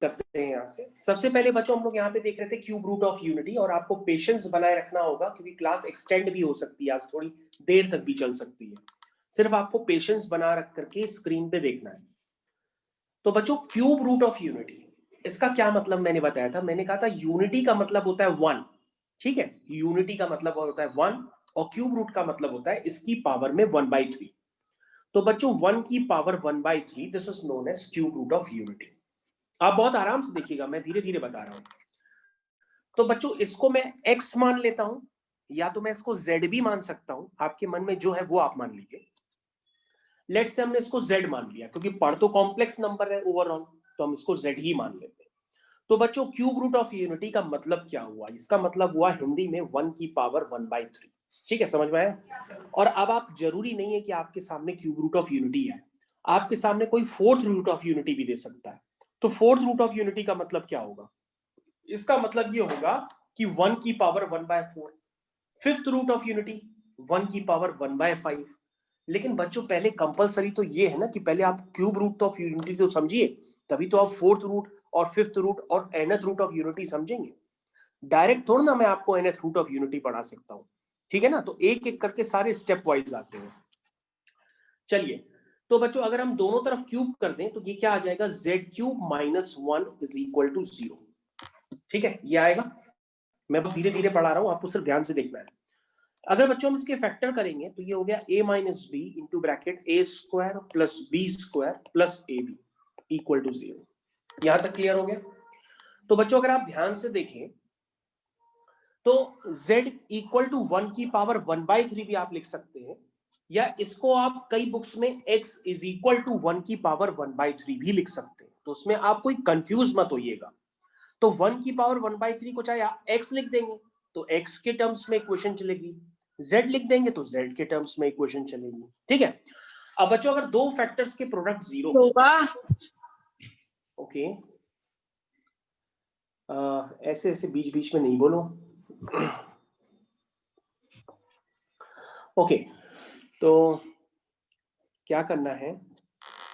करते हैं यहाँ से। सबसे पहले बच्चों हम लोग यहाँ पे देख रहे थे क्यूब रूट ऑफ यूनिटी, और आपको पेशेंस बनाए रखना होगा क्योंकि क्लास एक्सटेंड भी हो सकती है, आज थोड़ी देर तक भी चल सकती है। सिर्फ आपको पेशेंस बना रख करके स्क्रीन पे देखना है। तो बच्चों क्यूब रूट ऑफ यूनिटी, इसका क्या मतलब मैंने बताया था, मैंने कहा था यूनिटी का मतलब होता है वन, ठीक है, यूनिटी का मतलब होता है वन, और क्यूब रूट का मतलब होता है इसकी पावर में 1/3। तो बच्चों 1 की power 1/3, this is known as cube root of unity. आप बहुत आराम से देखिएगा, मैं धीरे धीरे बता रहा हूं। तो बच्चों इसको मैं x मान लेता हूं, या तो मैं इसको z भी मान सकता हूं, आपके मन में जो है वो आप मान लीजिए। लेट से हमने इसको z मान लिया क्योंकि पढ़ तो कॉम्प्लेक्स नंबर है ओवरऑल, तो हम इसको z ही मान लेते हैं। तो बच्चों क्यूब रूट ऑफ यूनिटी का मतलब क्या हुआ, इसका मतलब हुआ हिंदी में 1 की पावर 1/3। ठीक है, समझ में आया। और अब आप जरूरी नहीं है कि आपके सामने क्यूब रूट ऑफ यूनिटी है, आपके सामने कोई फोर्थ रूट ऑफ यूनिटी भी दे सकता है। तो फोर्थ रूट ऑफ यूनिटी का मतलब क्या होगा, इसका मतलब ये होगा कि 1 की power 1/4। Fifth root of unity 1 की पावर 1/5। लेकिन बच्चों पहले कंपलसरी तो ये है ना कि पहले आप क्यूब रूट ऑफ यूनिटी तो समझिए, तभी तो आप फोर्थ रूट और फिफ्थ रूट और nth रूट ऑफ यूनिटी समझेंगे। डायरेक्ट थोड़ा ना मैं आपको nth रूट ऑफ यूनिटी पढ़ा सकता हूं, ठीक है ना। तो एक एक करके सारे स्टेप वाइज आते हैं। चलिए, तो बच्चों अगर हम दोनों तरफ क्यूब कर दें तो ये क्या आ जाएगा, z³ - 1 इज इक्वल टू 0। ठीक है, ये आएगा। मैं धीरे धीरे पढ़ा रहा हूं, आपको सिर्फ ध्यान से देखना है। अगर बच्चों हम इसके फैक्टर करेंगे तो ये हो गया a - b into bracket a² plus b² plus ab equal to 0। यहां तक क्लियर हो गया। तो बच्चों अगर आप ध्यान से देखें तो z इक्वल टू 1 की पावर 1/3 भी आप लिख सकते हैं, या इसको आप कई बुक्स में x इज इक्वल टू 1 की पावर 1/3 भी लिख सकते हैं। तो उसमें आप कोई कंफ्यूज मत होइएगा। तो 1 की पावर 1/3 को चाहे आप x लिख देंगे तो x के टर्म्स में इक्वेशन चलेगी, z लिख देंगे तो z के टर्म्स में इक्वेशन चलेगी। ठीक है। अब बच्चों अगर दो फैक्टर्स के प्रोडक्ट जीरो होगा, ओके, ऐसे ऐसे बीच बीच में नहीं बोलो। ओके, तो क्या करना है,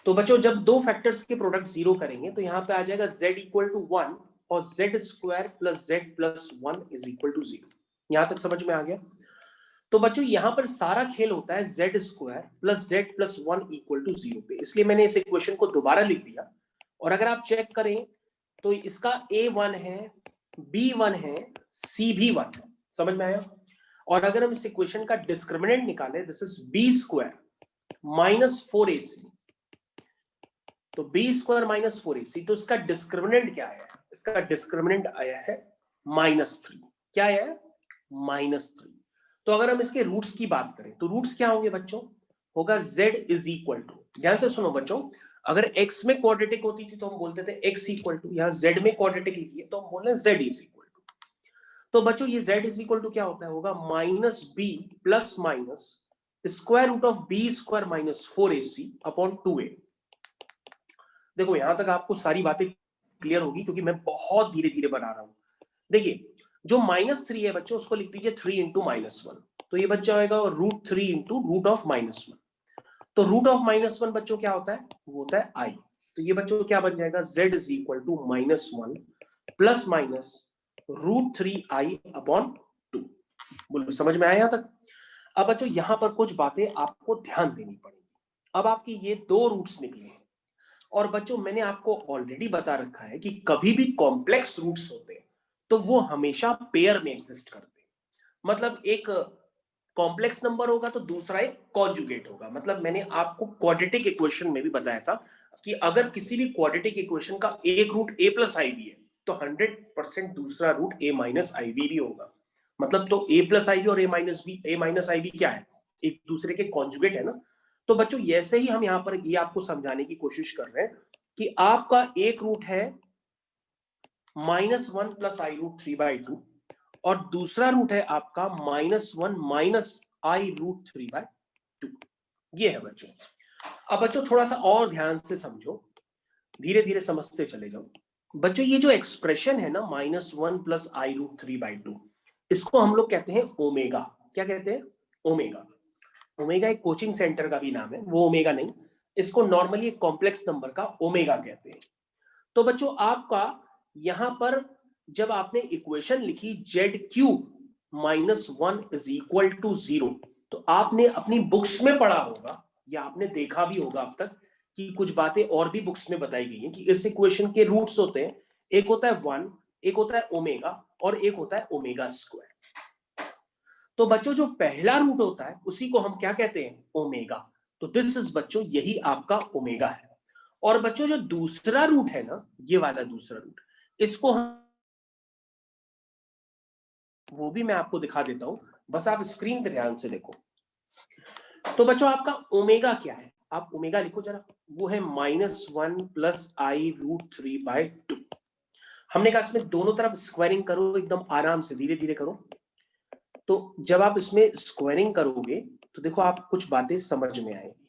तो बच्चों जब दो फैक्टर्स के प्रोडक्ट जीरो करेंगे तो यहां पे आ जाएगा z इक्वल टू 1 और z² plus z plus 1 is equal to 0। यहां तक समझ में आ गया। तो बच्चों यहां पर सारा खेल होता है z² plus z plus 1 equal to 0 पे, इसलिए मैंने इस इक्वेशन को दोबारा लिख दिया। और अगर आप चेक करें तो इसका a1 है, b1 है, c भी 1 है। समझ में आया। और अगर हम इस इक्वेशन का डिस्क्रिमिनेंट निकालें, this is b² minus 4ac, तो b² माइनस 4ac, तो इसका डिस्क्रिमिनेंट क्या है, इसका डिस्क्रिमिनेंट आया है -3। क्या आया है, -3। तो अगर हम इसके रूट्स की बात करें तो रूट्स क्या होंगे बच्चों, होगा z इज इक्वल टू, ध्यान से सुनो बच्चों, अगर x में क्वाड्रेटिक होती थी तो हम बोलते थे x इक्वल टू, यहां z में क्वाड्रेटिक लिखी है तो हम बोल रहे हैं z इज इक्वल टू। तो बच्चों ये z इज इक्वल टू क्या होता है, होगा -b plus minus square root of b² minus 4ac upon 2a। देखो यहां तक आपको सारी बातें क्लियर होगी क्योंकि मैं बहुत धीरे धीरे बना रहा हूं। देखिए जो -3 है बच्चों उसको लिख दीजिए 3 इंटू -1, तो ये बच्चा आएगा √3 इंटू रूट ऑफ -1। तो रूट ऑफ -1 बच्चों क्या होता है, वो होता है i। तो ये बच्चों क्या बन जाएगा, z is equal to -1 plus minus √3i upon 2। बोलो समझ में आया यहां तक। अब बच्चों यहां पर कुछ बातें आपको ध्यान देनी पड़ेगी। अब आपकी ये दो रूट्स निकले हैं, और बच्चों मैंने आपको ऑलरेडी बता रखा है कि कभी भी कॉम्प्लेक्स रूट्स होते हैं तो वो हमेशा पेयर में एग्जिस्ट करते हैं। मतलब एक कॉम्प्लेक्स नंबर होगा तो दूसरा एक कॉन्जुगेट होगा। मतलब मैंने आपको क्वाड्रेटिक इक्वेशन में भी बताया था कि अगर किसी भी क्वाड्रेटिक इक्वेशन का एक रूट a प्लस आई भी है तो 100% दूसरा रूट a माइनस आई भी होगा। मतलब तो a प्लस आई और a माइनस आई भी क्या है, एक दूसरे के कॉन्जुगेट है ना। तो बच्चों ऐसे ही हम यहां पर ये आपको समझाने की कोशिश कर रहे हैं कि आपका एक रूट है -1 प्लस i√3/2 और दूसरा रूट है आपका -1 माइनस i√3/2। ये है बच्चों। अब बच्चों थोड़ा सा और ध्यान से समझो, धीरे धीरे समझते चले जाओ। बच्चों ये जो एक्सप्रेशन है ना -1 प्लस i√3/2, इसको हम लोग कहते हैं ओमेगा। क्या कहते हैं, ओमेगा। ओमेगा एक कोचिंग सेंटर का भी नाम है, वो ओमेगा नहीं, इसको नॉर्मली एक कॉम्प्लेक्स नंबर का ओमेगा कहते हैं। तो बच्चों आपका यहां पर जब आपने इक्वेशन लिखी z³ - 1 = 0, तो आपने अपनी बुक्स में पढ़ा होगा या आपने देखा भी होगा अब तक कि कुछ बातें और भी बुक्स में बताई गई हैं कि इस इक्वेशन के रूट्स होते हैं, एक होता है 1, एक होता है ओमेगा और एक होता है ओमेगा स्क्वायर। तो बच्चों जो पहला रूट होता है उसी को हम क्या कहते हैं? ओमेगा। तो दिस इज बच्चों यही आपका ओमेगा है। और बच्चों जो दूसरा रूट है ना, ये वाला दूसरा रूट, इसको हम, वो भी मैं आपको दिखा देता हूं, बस आप स्क्रीन पे ध्यान से देखो। तो बच्चों आपका ओमेगा क्या है? आप ओमेगा लिखो जरा, वो है -1 + I√3/2। हमने कहा इसमें दोनों तरफ स्क्वायरिंग करो, एकदम आराम से धीरे धीरे करो। तो जब आप इसमें स्क्वायरिंग करोगे तो देखो आप कुछ बातें समझ में आएगी।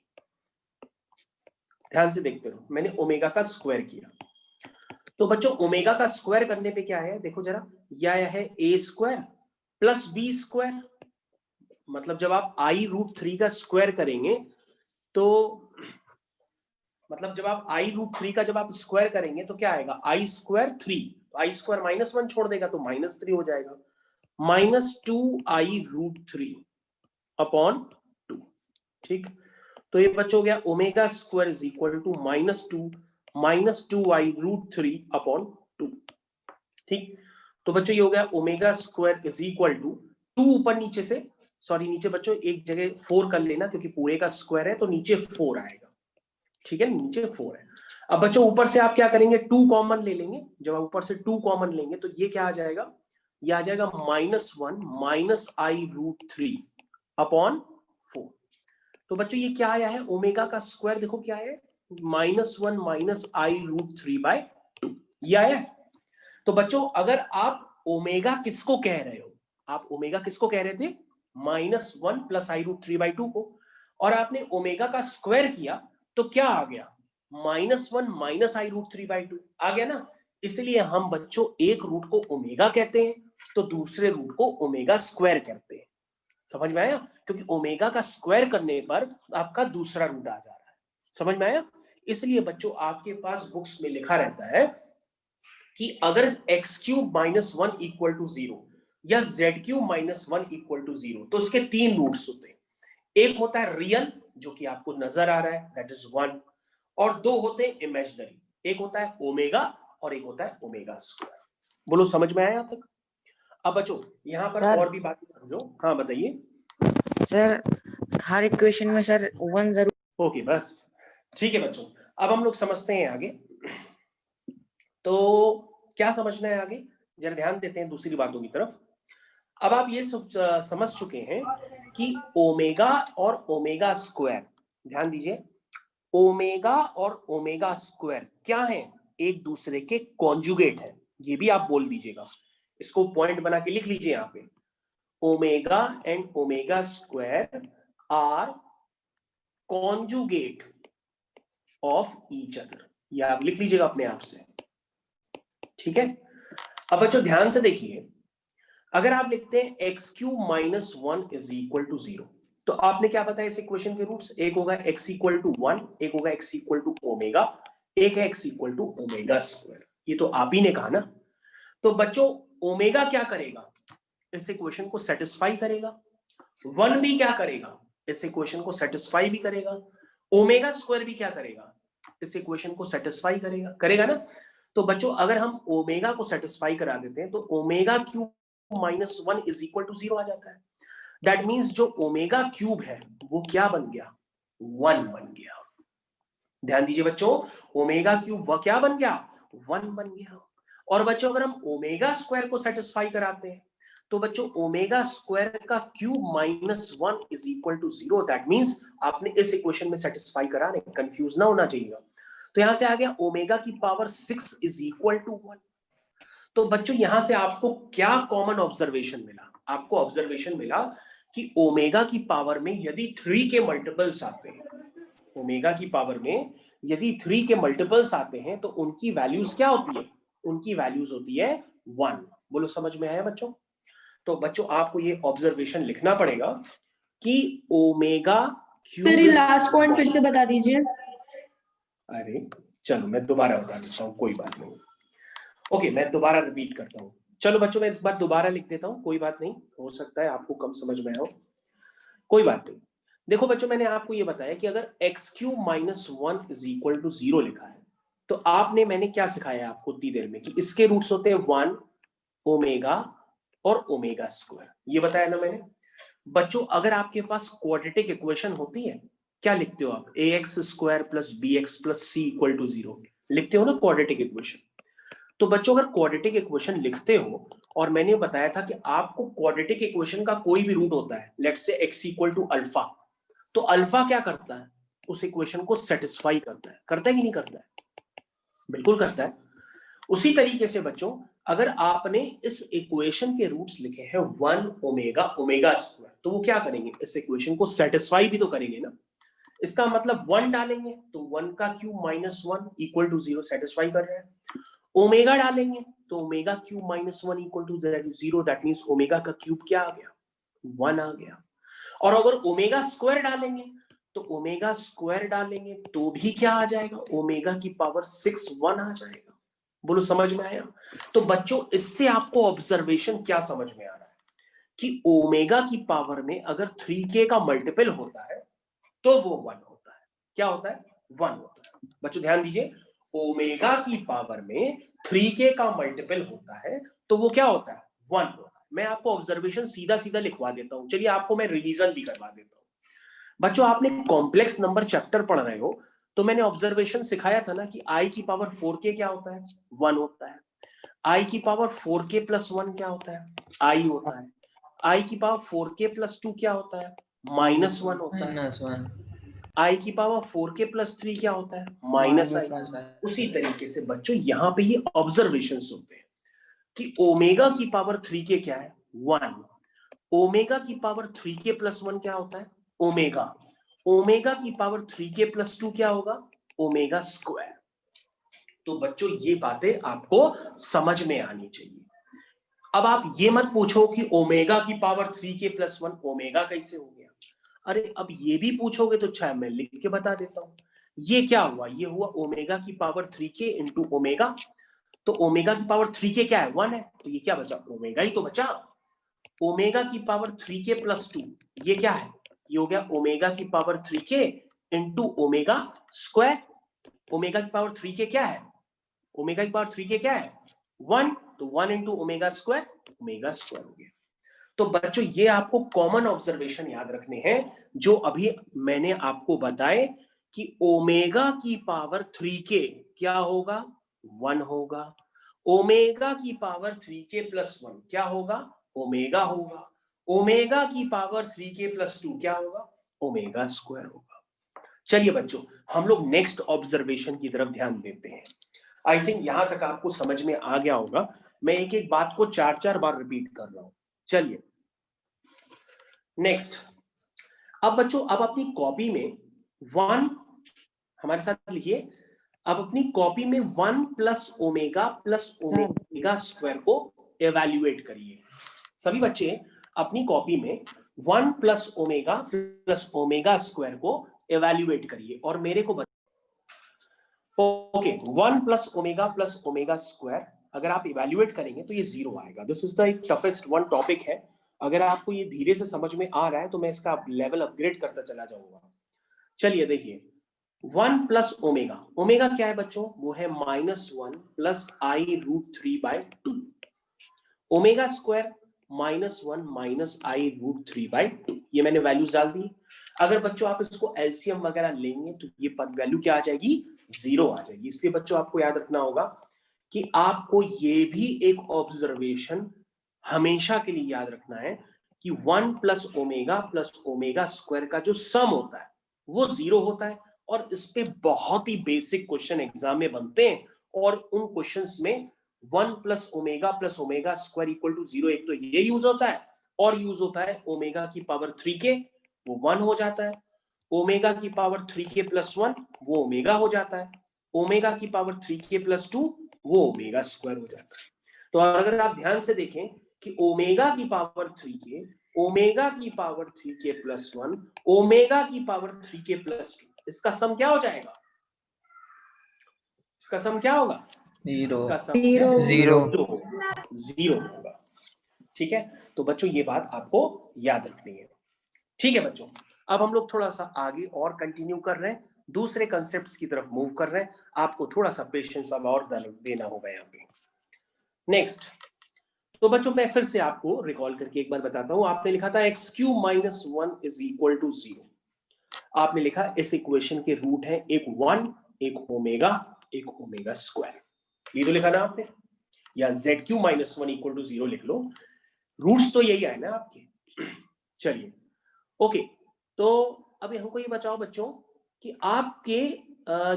ध्यान से देखते रहो, मैंने ओमेगा का स्क्वायर किया। तो बच्चों ओमेगा का स्क्वायर करने पे क्या है देखो जरा, यह आया है a² + b²। मतलब जब आप I√3 का स्क्वायर करेंगे तो मतलब जब आप I√3 का जब आप स्क्वायर करेंगे तो क्या आएगा? I² 3, I² -1 छोड़ देगा तो -3 हो जाएगा, -2I√3/2। ठीक, तो ये बच्चों हो गया omega square is equal to -2I√3/2। ठीक, तो बच्चों ये हो गया omega square is equal to 2 ऊपर नीचे से, सॉरी नीचे बच्चों एक जगह 4 कर लेना क्योंकि पूरे का स्क्वायर है तो नीचे 4 आएगा। ठीक है, नीचे 4 है। अब बच्चों ऊपर से आप क्या करेंगे? 2 कॉमन ले लेंगे। जब आप ऊपर से 2 कॉमन लेंगे तो ये क्या आ जाएगा? ये आ जाएगा -1 - I√3/4। तो बच्चों ये क्या आया है? ओमेगा का स्क्वायर देखो क्या है, -1 - I√3/2 ये आया है। तो बच्चों अगर आप ओमेगा किसको कह रहे हो? आप ओमेगा किसको कह रहे थे? -1 + I√3/2 को, और आपने ओमेगा का स्क्वायर किया तो क्या आ गया? -1 - I√3/2 आ गया ना। इसलिए हम बच्चों एक रूट को ओमेगा कहते हैं तो दूसरे रूट को ओमेगा स्क्वायर कहते हैं। समझ में आया? क्योंकि ओमेगा का स्क्वायर करने पर आपका दूसरा रूट आ जा रहा है। समझ में आया? इसलिए बच्चों आपके पास बुक्स में लिखा रहता है कि अगर x³ - 1 = 0 या z³ - 1 = 0 तो इसके 3 रूट्स होते हैं। एक होता है रियल जो कि आपको नजर आ रहा है, दैट इज 1, और 2 होते हैं इमेजिनरी, एक होता है ओमेगा और एक होता है ओमेगा स्क्वायर। बोलो समझ में आया अब तक? अब बच्चों यहां पर सर, और भी बातें समझो। हाँ बताइए सर हर इक्वेशन में सर 1 जरूर। ओके बस ठीक है बच्चों, अब हम लोग समझते हैं आगे। तो क्या समझना है आगे, जरा ध्यान देते हैं दूसरी बातों की तरफ। अब आप ये समझ चुके हैं कि ओमेगा और ओमेगा स्क्वायर, ध्यान दीजिए, ओमेगा और ओमेगा स्क्वायर क्या है? एक दूसरे के कॉन्जुगेट है। ये भी आप बोल दीजिएगा, इसको पॉइंट बना के लिख लीजिए यहां पे, omega and omega square are conjugate of each other. ये आप लिख लीजिएगा अपने आप से। ठीक है, अब बच्चों ध्यान से देखिए, अगर आप लिखते हैं x³ - 1 = 0 तो आपने क्या बताया इस इक्वेशन के रूट्स? एक होगा x = 1, एक होगा x = ओमेगा, एक है x = ओमेगा स्क्वायर। ये तो आप ही ने कहा ना। तो बच्चों ओमेगा क्या करेगा? इस इक्वेशन को सेटिस्फाई करेगा। 1 भी क्या करेगा? इस इक्वेशन को सेटिस्फाई भी करेगा। ओमेगा स्क्वायर भी क्या करेगा? इस इक्वेशन को सेटिस्फाई करेगा, करेगा ना। तो बच्चों अगर हम ओमेगा को सेटिस्फाई करा देते हैं तो ओमेगा क्यूब -1 = 0 आ जाता है। दैट मींस जो ओमेगा क्यूब है वो क्या बन गया? 1 बन गया। ध्यान दीजिए बच्चों, ओमेगा क्यूब वह क्या बन गया? 1 बन गया। और बच्चों अगर हम ओमेगा स्क्वायर को सेटिस्फाई कराते हैं तो बच्चों ओमेगा स्क्वायर का क्यूब -1 = 0। दैट मींस आपने इस इक्वेशन में सेटिस्फाई करा रहे, कंफ्यूज ना होना चाहिए। तो यहां से आ गया ओमेगा की पावर 6 = 1। तो बच्चों यहां से आपको क्या कॉमन ऑब्जर्वेशन मिला? आपको ऑब्जर्वेशन मिला कि ओमेगा की पावर में यदि 3 के मल्टीपल्स आते हैं, ओमेगा की पावर में यदि 3 के मल्टीपल्स आते हैं तो उनकी वैल्यूज क्या होती है? उनकी वैल्यूज होती है 1। बोलो समझ में आया बच्चों? तो बच्चों आपको ये ऑब्जर्वेशन लिखना पड़ेगा कि ओमेगा क्यूब, लास्ट पॉइंट फिर से बता दीजिए। अरे चलो मैं दोबारा बता देता हूँ, कोई बात नहीं। ओके, मैं दोबारा रिपीट करता हूँ। चलो बच्चों, मैं एक बार दोबारा लिख देता हूँ, कोई बात नहीं, हो सकता है आपको कम समझ में आओ, कोई बात नहीं। देखो बच्चों, मैंने आपको ये बताया कि अगर X cube minus 1 is equal to 0 लिखा है, तो आपने मैंने क्या सिखाया आपको उतनी देर में कि इसके रूट्स होते हैं 1, ओमेगा और ओमेगा स्क्वायर, ये बताया ना मैंने। बच्चों अगर आपके पास क्वाड्रेटिक इक्वेशन होती है, क्या लिखते हो आप? A X square plus B X plus C equal to 0 लिखते हो ना क्वाड्रेटिक इक्वेशन। तो बच्चों अगर क्वाड्रेटिक इक्वेशन लिखते हो, और मैंने बताया था कि आपको क्वाड्रेटिक इक्वेशन का कोई भी रूट होता है, let's say x equal to alpha, तो अल्फा क्या करता है? उस इक्वेशन को सेटिस्फाई करता है कि नहीं करता है? बिल्कुल करता है। उसी तरीके से बच्चों, अगर आपने इस इक्वेशन के रूट्स लिखे हैं 1 ओमेगा ओमेगा स्क्वायर, तो वो क्या करेंगे? इस इक्वेशन को सेटिस्फाई भी तो करेंगे ना। इसका मतलब 1 डालेंगे तो 1 का cube minus 1 equal to 0 satisfy कर रहे हैं। ओमेगा डालेंगे तो omega cube minus 1 equal to 0, that means omega का क्यूब क्या आ गया? 1 आ गया। और अगर ओमेगा स्क्वायर डालेंगे तो भी क्या आ जाएगा? ओमेगा की पावर 6 1 आ जाएगा। बोलो समझ में आया? तो बच्चों इससे आपको ऑब्जर्वेशन क्या समझ में आ रहा है कि ओमेगा की पावर में अगर 3k का मल्टीपल होता है तो वो 1 होता है। क्या होता है? 1 होता है। बच्चों ध्यान दीजिए, ओमेगा की पावर में 3k का मल्टीपल होता है तो वो क्या होता है? 1 होता है। मैं आपको ऑब्जर्वेशन सीधा सीधा लिखवा देता हूं, चलिए आपको मैं रिवीजन भी करवा देता हूं। बच्चों आपने कॉम्प्लेक्स नंबर चैप्टर पढ़ रहे हो, तो मैंने ऑब्जर्वेशन सिखाया था ना कि i की पावर 4k क्या होता है? 1 होता है। i की पावर 4k प्लस 1 क्या होता है? i होता है। i की पावर 4k प्लस 2 क्या होता है? माइनस 1 होता है। -1 i की पावर 4k प्लस 3 क्या होता है? Minus i। उसी तरीके से बच्चों यहां पे ये ऑब्जर्वेशंस होते हैं कि ओमेगा की पावर 3k क्या है? 1। ओमेगा की पावर 3k प्लस 1 क्या होता है? ओमेगा। ओमेगा की पावर 3k प्लस 2 क्या होगा? Omega square. तो बच्चों ये बातें आपको समझ में आनी चाहिए। अब आप ये मत पूछो कि ओमेगा की पावर 3k प्लस 1 ओमेगा कैसे हो गया। अरे अब ये भी पूछोगे तो अच्छा मैं लिख के बता देता हूं। ये क्या हुआ? ये हुआ ओमेगा की पावर 3k इंटू ओमेगा। तो ओमेगा की पावर 3k क्या है? 1 है। तो ये क्या बचा? ओमेगा ही तो बचा। ओमेगा की पावर 3k प्लस 2 ये क्या है? ये हो गया ओमेगा की power 3k into omega square. Omega की पावर 3k क्या है? ओमेगा की पावर 3k क्या है? 1। तो 1 इंटू ओमेगा स्क्वायर हो गया। तो बच्चों ये आपको कॉमन ऑब्जर्वेशन याद रखने हैं जो अभी मैंने आपको बताए कि ओमेगा की पावर 3k क्या होगा? 1 होगा। ओमेगा की पावर 3k प्लस 1 क्या होगा? ओमेगा होगा। ओमेगा की पावर 3k प्लस 2 क्या होगा? ओमेगा स्क्वायर होगा। चलिए बच्चों हम लोग नेक्स्ट ऑब्जर्वेशन की तरफ ध्यान देते हैं। आई थिंक यहां तक आपको समझ में आ गया होगा। मैं एक एक बात को 4-4 बार रिपीट कर रहा हूं। चलिए नेक्स्ट। अब बच्चों अब अपनी कॉपी में 1 हमारे साथ लिखिए। अब अपनी कॉपी में 1 प्लस ओमेगा स्क्वायर को एवेल्युएट करिए। सभी बच्चे अपनी कॉपी में 1 प्लस ओमेगा स्क्वायर को एवेल्युएट करिए और मेरे को ओके 1 प्लस ओमेगा स्क्वायर अगर आप इवेल्युएट करेंगे तो ये 0 आएगा। दिस इज द एक टफेस्ट वन टॉपिक है। अगर आपको ये धीरे से समझ में आ रहा है तो मैं इसका लेवल अपग्रेड करता चला जाऊंगा। चलिए देखिए 1 प्लस ओमेगा क्या है बच्चों? वो है -1 plus i√3/2। Omega square -1 minus i√3/2। ये मैंने वैल्यूज डाल दी। अगर बच्चों आप इसको एलसीएम वगैरह लेंगे तो ये वैल्यू क्या आ जाएगी? 0 आ जाएगी। इसलिए बच्चों आपको याद रखना होगा कि आपको ये भी एक ऑब्जर्वेशन हमेशा के लिए याद रखना है कि 1 प्लस ओमेगा स्क्वायर का जो सम होता है वो 0 होता है। और इस पे बहुत ही बेसिक क्वेश्चन एग्जाम में बनते हैं और उन क्वेश्चंस में 1 plus omega square equal to 0 एक तो ये यूज होता है और यूज होता है ओमेगा की पावर 3k वो 1 हो जाता है। ओमेगा की पावर 3k प्लस 1 वो ओमेगा हो जाता है। ओमेगा की पावर 3k प्लस 2 वो ओमेगा स्क्वायर हो जाता है। तो अगर आप ध्यान से देखें कि ओमेगा की पावर 3k ओमेगा की पावर 3k प्लस 1 ओमेगा की पावर 3k प्लस 2 इसका सम क्या हो जाएगा? इसका सम क्या होगा? जीरो इसका सम जीरो जीरो होगा। ठीक है, तो बच्चों ये बात आपको याद रखनी है। ठीक है बच्चों, अब हम लोग थोड़ा सा आगे और कंटिन्यू कर रहे हैं, दूसरे कंसेप्ट्स की तरफ मूव कर रहे हैं। आपको थोड़ा सा पेशेंस अब और देना होगा यहाँ पे। नेक्स्ट, तो बच्चों मैं फिर से आपको रिकॉल करके एक बार बताता हूं। आपने लिखा था X cube minus 1 is equal to 0। आपने लिखा इस इक्वेशन के रूट है एक 1, एक ओमेगा, एक ओमेगा स्क्वायर। ये तो लिखा ना आपने, या Z cube minus 1 equal to 0 लिख लो। रूट्स तो यही आए ना आपके। चलिए ओके, तो अभी हमको ये बताओ बच्चों कि आपके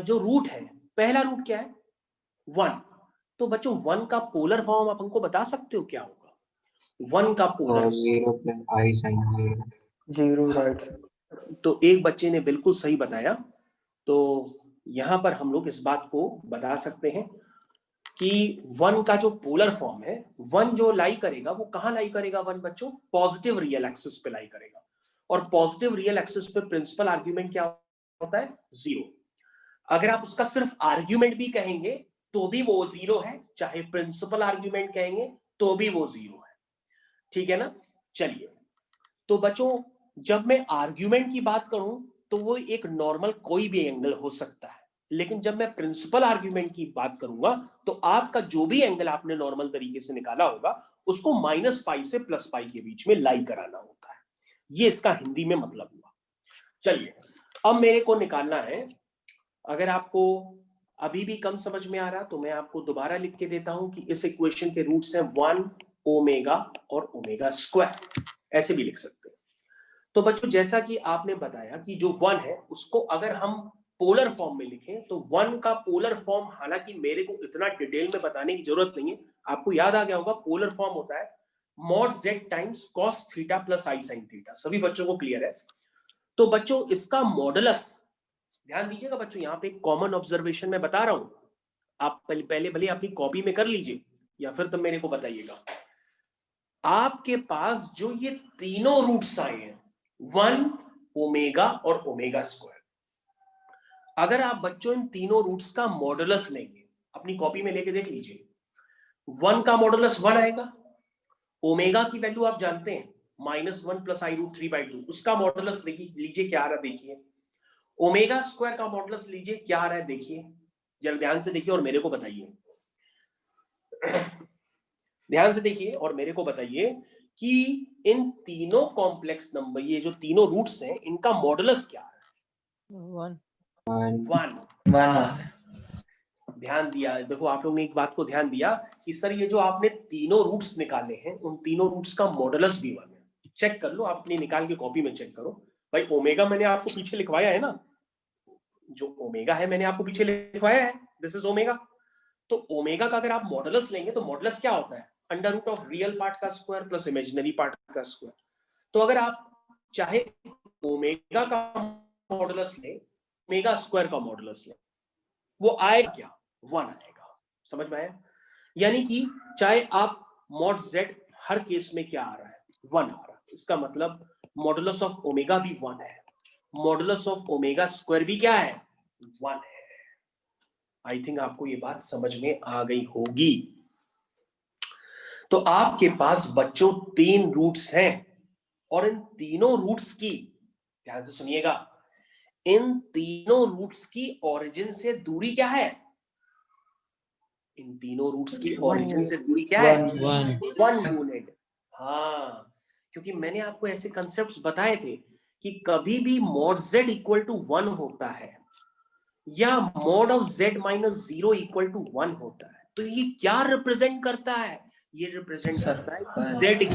जो रूट है, पहला रूट क्या है? 1। तो बच्चों 1 का पोलर फॉर्म आप हमको बता सकते हो क्या होगा? 1 का polar zero plus I sine zero right. तो एक बच्चे ने बिल्कुल सही बताया। तो यहां पर हम लोग इस बात को बता सकते हैं कि 1 का जो पोलर फॉर्म है, 1 जो लाई करेगा वो कहां लाई करेगा? 1 बच्चों पॉजिटिव रियल एक्सिस पे लाई करेगा, और पॉजिटिव रियल एक्सिस पे प्रिंसिपल आर्ग्यूमेंट क्या होता है? 0। अगर आप उसका सिर्फ आर्ग्यूमेंट भी कहेंगे तो भी वो 0 है, चाहे प्रिंसिपल आर्ग्यूमेंट कहेंगे तो भी वो 0 है। ठीक है ना? चलिए, तो बच्चों जब मैं आर्ग्यूमेंट की बात करूं तो वो एक नॉर्मल कोई भी एंगल हो सकता है, लेकिन जब मैं प्रिंसिपल आर्ग्यूमेंट की बात करूंगा तो आपका जो भी एंगल आपने नॉर्मल तरीके से निकाला होगा उसको -π से +π के बीच में लाई कराना होता है। ये इसका हिंदी में मतलब हुआ। चलिए, अब मेरे को निकालना है, अगर आपको अभी भी कम समझ में आ रहा तो मैं आपको दोबारा लिख के देता हूं कि इस इक्वेशन के रूट्स हैं 1 ओमेगा और ओमेगा स्क्वायर, ऐसे भी लिख सकते हैं। तो बच्चों जैसा कि आपने बताया कि जो 1 है उसको अगर हम पोलर फॉर्म में लिखें तो 1 का पोलर फॉर्म, हालांकि मेरे को इतना डिटेल में बताने की जरूरत नहीं है, आपको याद आ गया होगा, पोलर फॉर्म होता है mod z times cos theta plus I sine theta. सभी बच्चों को क्लियर है? तो बच्चों इसका मॉडुलस, ध्यान दीजिएगा बच्चों, यहां पे कॉमन ऑब्जर्वेशन में बता रहा हूं, आप पहले भले अपनी कॉपी में कर लीजिए या फिर तब मेरे को बताइएगा। आपके पास जो ये तीनों रूट्स आए हैं 1 ओमेगा और ओमेगा स्क्वायर, अगर आप बच्चों इन तीनों रूट्स का मॉडुलस लेंगे, अपनी कॉपी में लेके देख लीजिए, 1 का मॉडुलस 1 आएगा, ओमेगा की वैल्यू आप जानते हैं -1 + i√3/2, उसका मॉडुलस लीजिए क्या आ रहा है देखिए, ओमेगा स्क्वायर का मॉडुलस लीजिए क्या आ रहा है देखिए, जरा ध्यान से देखिए और मेरे को बताइए। ध्यान से देखिए और मेरे को बताइए कि इन तीनों कॉम्प्लेक्स नंबर, ये जो तीनों रूट्स हैं, इनका मॉडुलस क्या है? 1। ध्यान दिया, देखो आप लोगों ने एक बात को ध्यान दिया कि सर ये जो आपने तीनों रूट्स निकाले हैं उन तीनों रूट्स का मॉडुलस भी 1 है। चेक कर लो, आप अपनी निकाल के कॉपी में चेक करो भाई। ओमेगा मैंने आपको पीछे लिखवाया है ना, जो ओमेगा है मैंने आपको पीछे लिखवाया है, दिस इज ओमेगा। तो ओमेगा का अगर आप मॉडुलस लेंगे तो मॉडुलस क्या होता है? √ ऑफ रियल पार्ट का स्क्वायर प्लस इमेजिनरी पार्ट का स्क्वायर। तो अगर आप चाहे ओमेगा का मॉडुलस ले, ओमेगा स्क्वायर का मॉडुलस ले, वो आएगा क्या? 1 आएगा। समझ में आया? यानी कि चाहे आप मॉड z, हर केस में क्या आ रहा है? 1 आ रहा है। इसका मतलब मॉडुलस ऑफ ओमेगा भी 1 है, मॉडुलस ऑफ ओमेगा स्क्वायर भी क्या है? 1 है। आई थिंक आपको ये बात समझ में आ गई होगी। तो आपके पास बच्चों 3 रूट्स हैं और इन तीनों रूट्स की, ध्यान से सुनिएगा, इन तीनों रूट्स की ओरिजिन से दूरी क्या है? इन तीनों रूट्स की ओरिजिन से दूरी क्या है? 1 यूनिट। हाँ, क्योंकि मैंने आपको ऐसे कंसेप्ट्स बताए थे कि कभी भी मॉड z इक्वल टू 1 होता है या mod of z - 0 equal to 1 होता है, तो ये क्या रिप्रेजेंट करता है? ये रिप्रेजेंट करता है z की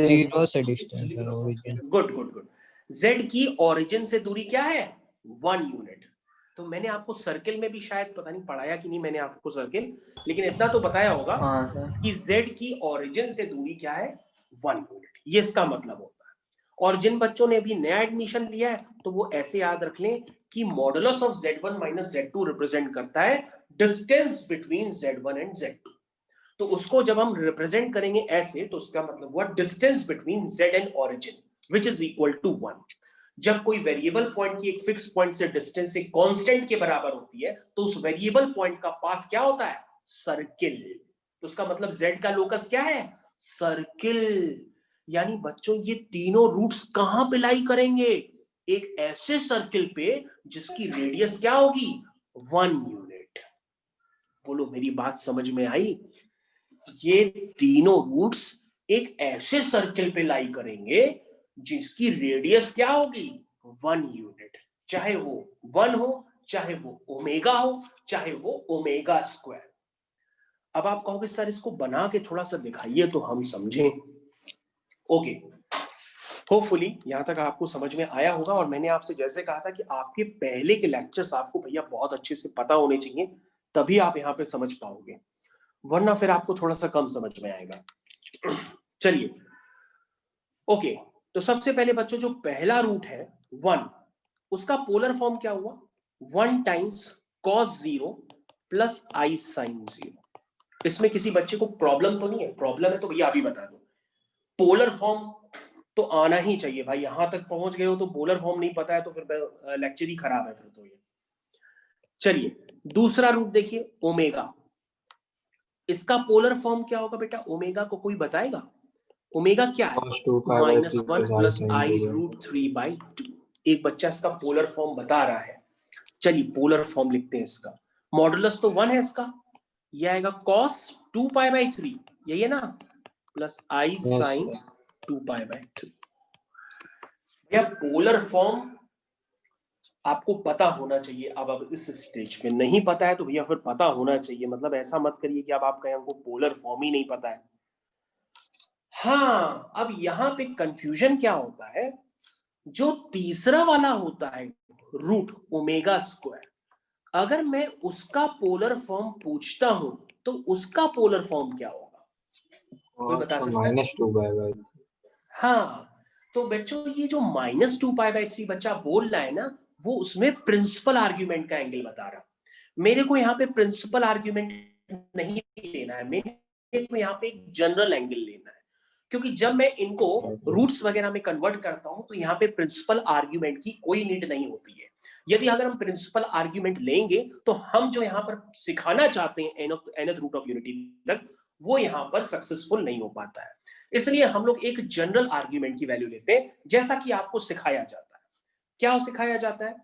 जीरो से डिस्टेंस है ओरिजिन। गुड z की ओरिजिन से दूरी क्या है? 1 यूनिट। तो मैंने आपको सर्किल में भी शायद पता नहीं पढ़ाया कि नहीं मैंने आपको सर्किल, लेकिन इतना तो बताया होगा कि z की ओरिजिन से दूरी क्या है? 1 यूनिट। ये इसका मतलब होता है। और जिन बच्चों ने अभी नया एडमिशन लिया है तो वो ऐसे याद रख लें कि modulus of z1 - z2 represent करता है distance between z1 and z2। तो उसको जब हम रिप्रेजेंट करेंगे ऐसे, तो उसका मतलब हुआ distance between z and origin which is equal to 1। जब कोई वेरिएबल पॉइंट की एक फिक्स पॉइंट से डिस्टेंस एक कांस्टेंट के बराबर होती है तो उस वेरिएबल पॉइंट का पाथ क्या होता है? सर्किल। तो उसका मतलब z का लोकस क्या है? सर्किल। यानी बच्चों ये तीनों रूट्स कहां पे लाई करेंगे? एक ऐसे सर्किल पे जिसकी रेडियस क्या होगी? 1 यूनिट। बोलो मेरी बात समझ में आई? ये तीनों रूट्स एक ऐसे सर्किल पे लाई करेंगे जिसकी रेडियस क्या होगी? 1 यूनिट। चाहे वो 1 हो, चाहे वो ओमेगा हो, चाहे वो ओमेगा स्क्वायर। अब आप कहोगे सर इसको बना के थोड़ा सा दिखाइए तो हम समझें। ओके, होपफुली यहां तक आपको समझ में आया होगा। और मैंने आपसे जैसे कहा था कि आपके पहले के लेक्चर्स आपको भैया बहुत अच्छे से पता होने चाहिए, तभी आप यहां पे समझ पाओगे, वरना फिर आपको थोड़ा सा कम समझ में आएगा। चलिए, ओके, तो सबसे पहले बच्चों जो पहला रूट है 1, उसका पोलर फॉर्म क्या हुआ? 1 times cos 0 plus I sign 0। इसमें किसी बच्चे को प्रॉब्लम तो नहीं है? प्रॉब्लम है तो भैया अभी बता दो। पोलर फॉर्म तो आना ही चाहिए भाई, यहां तक पहुंच गए हो तो पोलर फॉर्म नहीं पता है तो फिर लेक्चर ही खराब है फिर तो ये। चलिए, दूसरा रूट देखिए ओमेगा। इसका पोलर फॉर्म क्या होगा बेटा? ओमेगा को कोई बताएगा? ओमेगा क्या है? -1 प्लस आई रूट 3/2। एक बच्चा इसका पोलर फॉर्म बता रहा है। चलिए पोलर फॉर्म लिखते हैं इसका। मॉडुलस तो 1 है इसका, यह आएगा cos 2π/3, यही है ना, प्लस आई साइन 2π/3। यह पोलर फॉर्म आपको पता होना चाहिए। अब इस स्टेज पे नहीं पता है तो भैया फिर पता होना चाहिए, मतलब ऐसा मत करिए कि अब आप कहें हमको पोलर फॉर्म ही नहीं पता है। हाँ, अब यहां पे कंफ्यूजन क्या होता है, जो तीसरा वाला होता है रूट ओमेगा स्क्वायर, अगर मैं उसका पोलर फॉर्म पूछता हूं तो उसका पोलर फॉर्म क्या होगा? कोई बता सकता है? -2π/3। हाँ, तो बच्चों ये जो -2π/3 बच्चा बोल रहा है ना, वो उसमें प्रिंसिपल आर्ग्यूमेंट का एंगल बता रहा। मेरे को यहाँ पे प्रिंसिपल आर्ग्यूमेंट नहीं लेना है, मेरे को यहाँ पे एक जनरल एंगल लेना है, क्योंकि जब मैं इनको रूट्स वगैरह में कन्वर्ट करता हूं तो यहाँ पे प्रिंसिपल आर्ग्यूमेंट की कोई नीड नहीं होती है। यदि अगर हम प्रिंसिपल आर्ग्यूमेंट लेंगे तो हम जो यहाँ पर सिखाना चाहते हैं nth रूट ऑफ यूनिटी तक, वो यहाँ पर सक्सेसफुल नहीं हो पाता है। इसलिए हम लोग एक जनरल आर्ग्यूमेंट की वैल्यू लेते हैं, जैसा कि आपको सिखाया जाता है। क्या सिखाया जाता है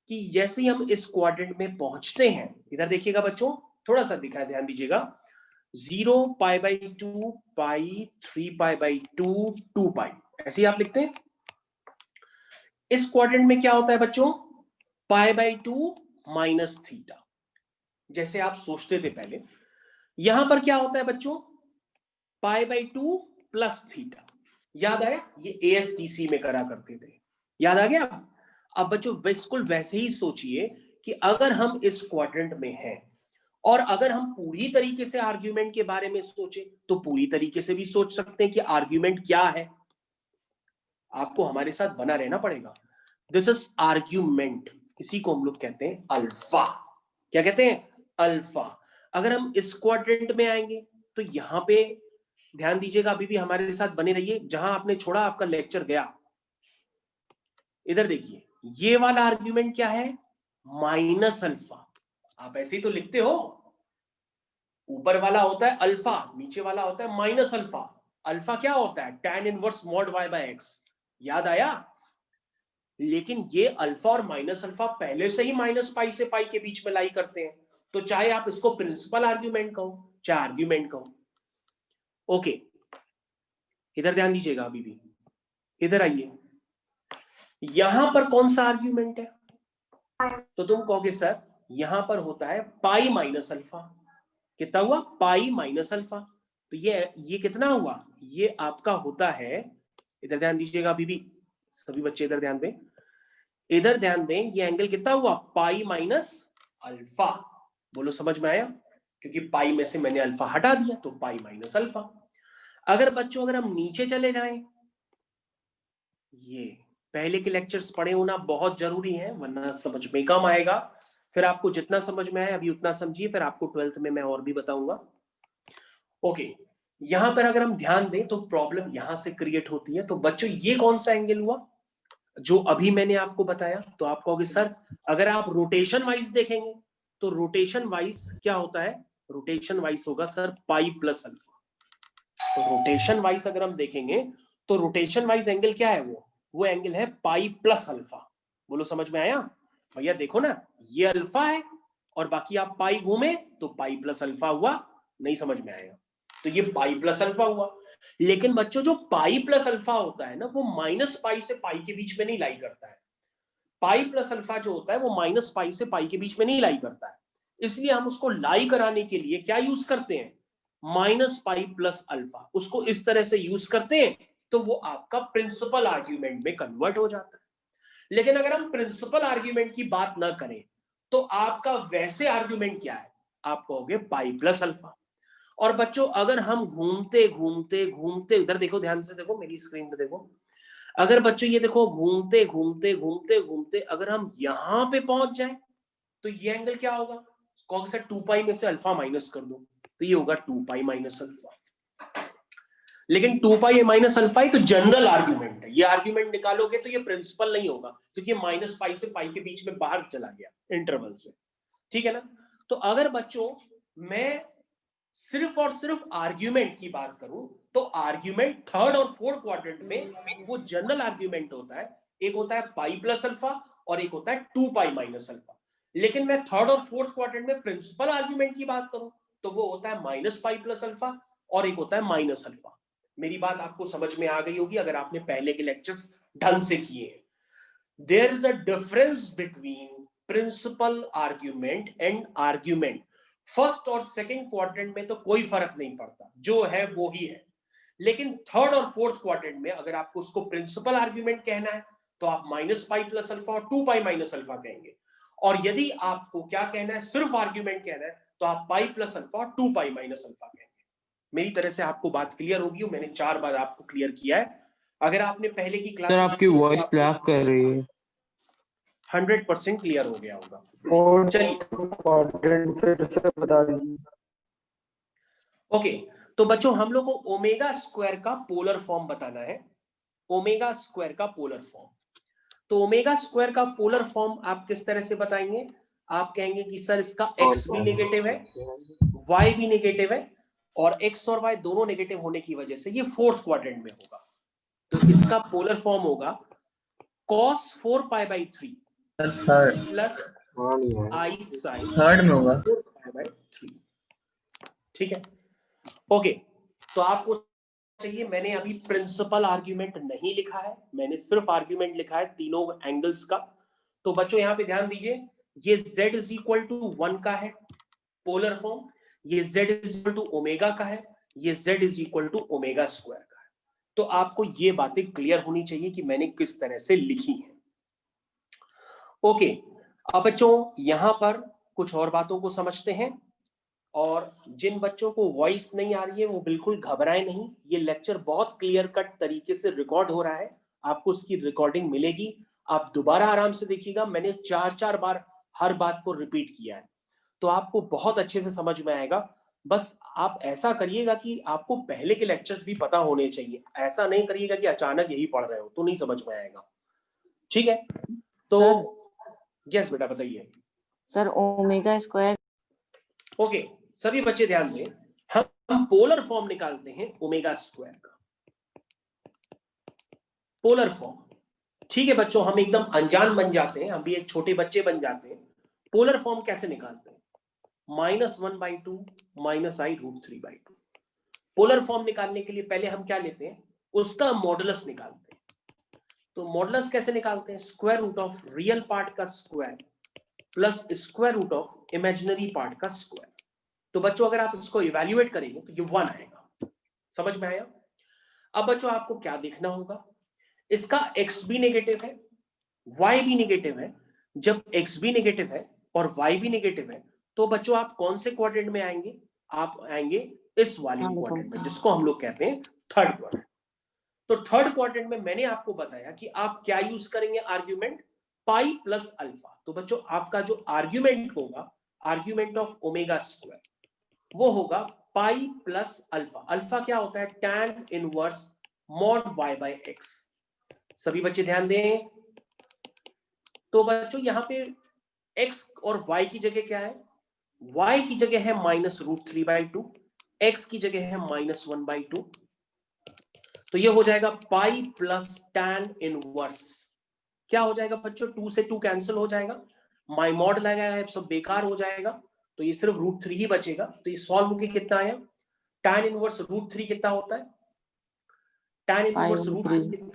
कि जैसे ही हम इस क्वाड्रेंट में पहुंचते हैं, इधर देखिएगा बच्चों, थोड़ा सा दिखाया, ध्यान दीजिएगा, 0π/2 पाई 3π/2 2π, ऐसे ही आप लिखते हैं। इस क्वाड्रेंट में क्या होता है बच्चों? π/2 माइनस थीटा, जैसे आप सोचते थे पहले। यहां पर क्या होता है बच्चों? π/2 प्लस थीटा। याद आया? ये ASTC में करा करते थे, याद आ गया? अब बच्चों बिल्कुल वैसे ही सोचिए कि अगर हम इस क्वाड्रेंट में हैं और अगर हम पूरी तरीके से आर्ग्यूमेंट के बारे में सोचें तो पूरी तरीके से भी सोच सकते हैं कि आर्ग्यूमेंट क्या है। आपको हमारे साथ बना रहना पड़ेगा। दिस इज आर्ग्यूमेंट, इसी को हम लोग कहते हैं अल्फा। क्या कहते हैं? अल्फा। अगर हम इस क्वाड्रेंट में आएंगे तो यहां पे ध्यान दीजिएगा, अभी भी हमारे साथ बने रहिए, जहां आपने छोड़ा आपका लेक्चर गया। इधर देखिए, ये वाला आर्ग्यूमेंट क्या है? Minus alpha. आप ऐसे ही तो लिखते हो, ऊपर वाला होता है अल्फा, नीचे वाला होता है माइनस अल्फा। अल्फा क्या होता है? tan inverse mod y/x। याद आया? लेकिन ये अल्फा और माइनस अल्फा पहले से ही -π से π के बीच में लाई करते हैं, तो चाहे आप इसको प्रिंसिपल आर्ग्यूमेंट कहो चाहे आर्ग्यूमेंट कहो। ओके, इधर ध्यान दीजिएगा, अभी भी इधर आइए, यहां पर कौन सा आर्ग्यूमेंट है? तो तुम कहोगे सर यहां पर होता है पाई माइनस अल्फा। कितना हुआ? Pi minus alpha. तो ये कितना हुआ? ये आपका होता है, इधर ध्यान दीजिएगा, अभी भी सभी बच्चे इधर ध्यान दें, इधर ध्यान दें, ये एंगल कितना हुआ? Pi minus alpha. बोलो समझ में आया? क्योंकि पाई में से मैंने अल्फा हटा दिया तो पाई माइनस अल्फा। अगर बच्चों अगर हम नीचे चले जाएं, ये पहले के लेक्चर्स पढ़े होना बहुत जरूरी है, वरना समझ में कम आएगा। फिर आपको जितना समझ में आए अभी उतना समझिए, फिर आपको 12th में मैं और भी बताऊंगा। ओके, यहां पर अगर हम ध्यान दें तो प्रॉब्लम यहां से क्रिएट होती है। तो बच्चों ये कौन सा एंगल हुआ? जो अभी मैंने आपको बताया। तो आप कहोगे सर अगर आप रोटेशन वाइज देखेंगे तो रोटेशन वाइज क्या होता है, रोटेशन वाइज होगा सर पाई प्लस अल्फा। तो रोटेशन वाइज अगर हम देखेंगे तो रोटेशन वाइज एंगल क्या है, वो एंगल है पाई प्लस अल्फा। बोलो समझ में आया भैया? देखो ना ये अल्फा है और बाकी आप पाई घूमे तो पाई प्लस अल्फा हुआ, नहीं समझ में आएगा तो ये पाई प्लस अल्फा हुआ। लेकिन बच्चों जो पाई प्लस अल्फा होता है ना वो माइनस पाई से पाई के बीच में नहीं लाई करता है। पाई प्लस अल्फा जो होता है वो माइनस पाई से पाई के बीच में नहीं लाई करता है, इसलिए हम उसको लाई कराने के लिए क्या यूज करते हैं, माइनस पाई प्लस अल्फा। उसको इस तरह से यूज करते हैं तो वो आपका प्रिंसिपल आर्ग्यूमेंट में कन्वर्ट हो जाता है। लेकिन अगर हम प्रिंसिपल आर्ग्यूमेंट की बात ना करें तो आपका वैसे आर्ग्यूमेंट क्या है, आप कहोगे पाई प्लस अल्फा। और बच्चों अगर हम घूमते घूमते घूमते, इधर देखो ध्यान से देखो मेरी स्क्रीन पे देखो, अगर बच्चों ये देखो घूमते घूमते घूमते घूमते अगर हम यहां पे पहुंच जाए तो ये एंगल क्या होगा, कौन सा 2 पाई में से अल्फा माइनस कर दो तो ये होगा 2 पाई माइनस अल्फा। लेकिन 2 पाई माइनस अल्फा ही तो जनरल आर्ग्यूमेंट है, ये आर्ग्यूमेंट निकालोगे तो ये प्रिंसिपल नहीं होगा क्योंकि ये माइनस पाई से पाई के बीच में बाहर चला गया इंटरवल से, ठीक है ना। तो अगर बच्चों मैं सिर्फ और सिर्फ आर्ग्यूमेंट की बात करूं तो आर्ग्यूमेंट थर्ड और फोर्थ क्वाड्रेंट में वो जनरल आर्ग्यूमेंट होता है, एक होता है पाई प्लस अल्फा और एक होता है 2 पाई माइनस अल्फा। लेकिन मैं थर्ड और फोर्थ क्वाड्रेंट में प्रिंसिपल आर्ग्यूमेंट की बात करूं तो वो होता है माइनस पाई प्लस अल्फा और एक होता है माइनस अल्फा। मेरी बात आपको समझ में आ गई होगी अगर आपने पहले के लेक्चर्स ढंग से किए हैं। There is a difference between principal argument and argument. First और सेकंड क्वाड्रेंट में तो कोई फर्क नहीं पड़ता, जो है वो ही है। लेकिन थर्ड और फोर्थ क्वाड्रेंट में अगर आपको उसको प्रिंसिपल आर्ग्यूमेंट कहना है तो आप माइनस पाई प्लस अल्फा और 2 पाई माइनस अल्फा कहेंगे, और यदि आपको क्या कहना है सिर्फ आर्ग्यूमेंट कहना है तो आप पाई प्लस अल्फा और 2 पाई माइनस अल्फा कहेंगे। मेरी तरह से आपको बात क्लियर होगी, मैंने 4 बार आपको क्लियर किया है। अगर आपने पहले की क्लास सर आपकी वॉइस लैग कर रही है। 100% क्लियर हो गया होगा। और चलिए फिर से बता दीजिए। ओके, तो बच्चों हम लोग को ओमेगा स्क्वायर का पोलर फॉर्म बताना है। ओमेगा स्क्वायर का पोलर फॉर्म, तो ओमेगा स्क्वायर का पोलर फॉर्म आप किस तरह से बताएंगे, आप कहेंगे कि सर इसका x भी नेगेटिव है, y भी नेगेटिव है, और x और y दोनों नेगेटिव होने की वजह से ये फोर्थ क्वाड्रेंट में होगा। तो इसका पोलर फॉर्म होगा cos 4 pi by 3 plus I sine third में होगा 4 पाई बाई 3, ठीक है। ओके, तो आपको चाहिए, मैंने अभी प्रिंसिपल आर्ग्यूमेंट नहीं लिखा है, मैंने सिर्फ आर्ग्यूमेंट लिखा है तीनों एंगल्स का। तो बच्चों यहां पे ध्यान दीजिए, ये z इज इक्वल टू 1 का है पोलर फॉर्म, ये z is equal to omega का है, ये z is equal to omega square का है। तो आपको ये बातें क्लियर होनी चाहिए कि मैंने किस तरह से लिखी है। ओके, अब बच्चों यहां पर कुछ और बातों को समझते हैं, और जिन बच्चों को वॉइस नहीं आ रही है वो बिल्कुल घबराए नहीं, ये लेक्चर बहुत क्लियर कट तरीके से रिकॉर्ड हो रहा है, आपको उसकी रिकॉर्डिंग मिलेगी, आप दोबारा आराम से देखिएगा। मैंने 4-4 बार हर बात को रिपीट किया है तो आपको बहुत अच्छे से समझ में आएगा। बस आप ऐसा करिएगा कि आपको पहले के लेक्चर्स भी पता होने चाहिए, ऐसा नहीं करिएगा कि अचानक यही पढ़ रहे हो तो नहीं समझ में आएगा, ठीक है। तो यस बेटा बताइए सर ओमेगा स्क्वायर। ओके, सभी बच्चे ध्यान दें, हम पोलर फॉर्म निकालते हैं ओमेगा स्क्वायर का, पोलर फॉर्म, ठीक है बच्चों। हम एकदम अनजान बन जाते हैं, हम भी एक छोटे बच्चे बन जाते हैं। पोलर फॉर्म कैसे निकालते हैं, -1/2 माइनस आई रूट 3/2। पोलर फॉर्म निकालने के लिए पहले हम क्या लेते हैं, उसका मॉडुलस निकालते हैं। तो मॉडुलस कैसे निकालते हैं, square root of real part का square plus square root of imaginary part का स्क्वायर। तो बच्चों अगर आप इसको इवैल्यूएट करेंगे तो ये 1 आएगा, समझ में आया। अब बच्चों आपको क्या देखना होगा, इसका x भी नेगेटिव है, y भी नेगेटिव है। जब x भी नेगेटिव है और y भी नेगेटिव है तो बच्चों आप कौन से क्वाड्रेंट में आएंगे, आप आएंगे इस वाले क्वाड्रेंट में जिसको हम लोग कहते हैं थर्ड क्वाड्रेंट। तो थर्ड क्वाड्रेंट में मैंने आपको बताया कि आप क्या यूज करेंगे आर्ग्यूमेंट, पाई प्लस अल्फा। तो बच्चों आपका जो आर्ग्यूमेंट होगा, आर्ग्यूमेंट ऑफ ओमेगा स्क्वायर, वो होगा पाई प्लस अल्फा। अल्फा क्या होता है, tan inverse mod y by x। सभी बच्चे ध्यान दें, तो बच्चों यहाँ पे x और y की जगह क्या है, y की जगह है -√3/2, x की जगह है -1/2, तो ये हो जाएगा पाई प्लस tan इनवर्स। क्या हो जाएगा बच्चों, 2 से 2 कैंसिल हो जाएगा, माई मॉड लगाया है सब बेकार हो जाएगा, तो ये सिर्फ √3 ही बचेगा। तो ये सॉल्व होके कितना आया, tan इनवर्स √3 कितना होता है, tan इनवर्स √3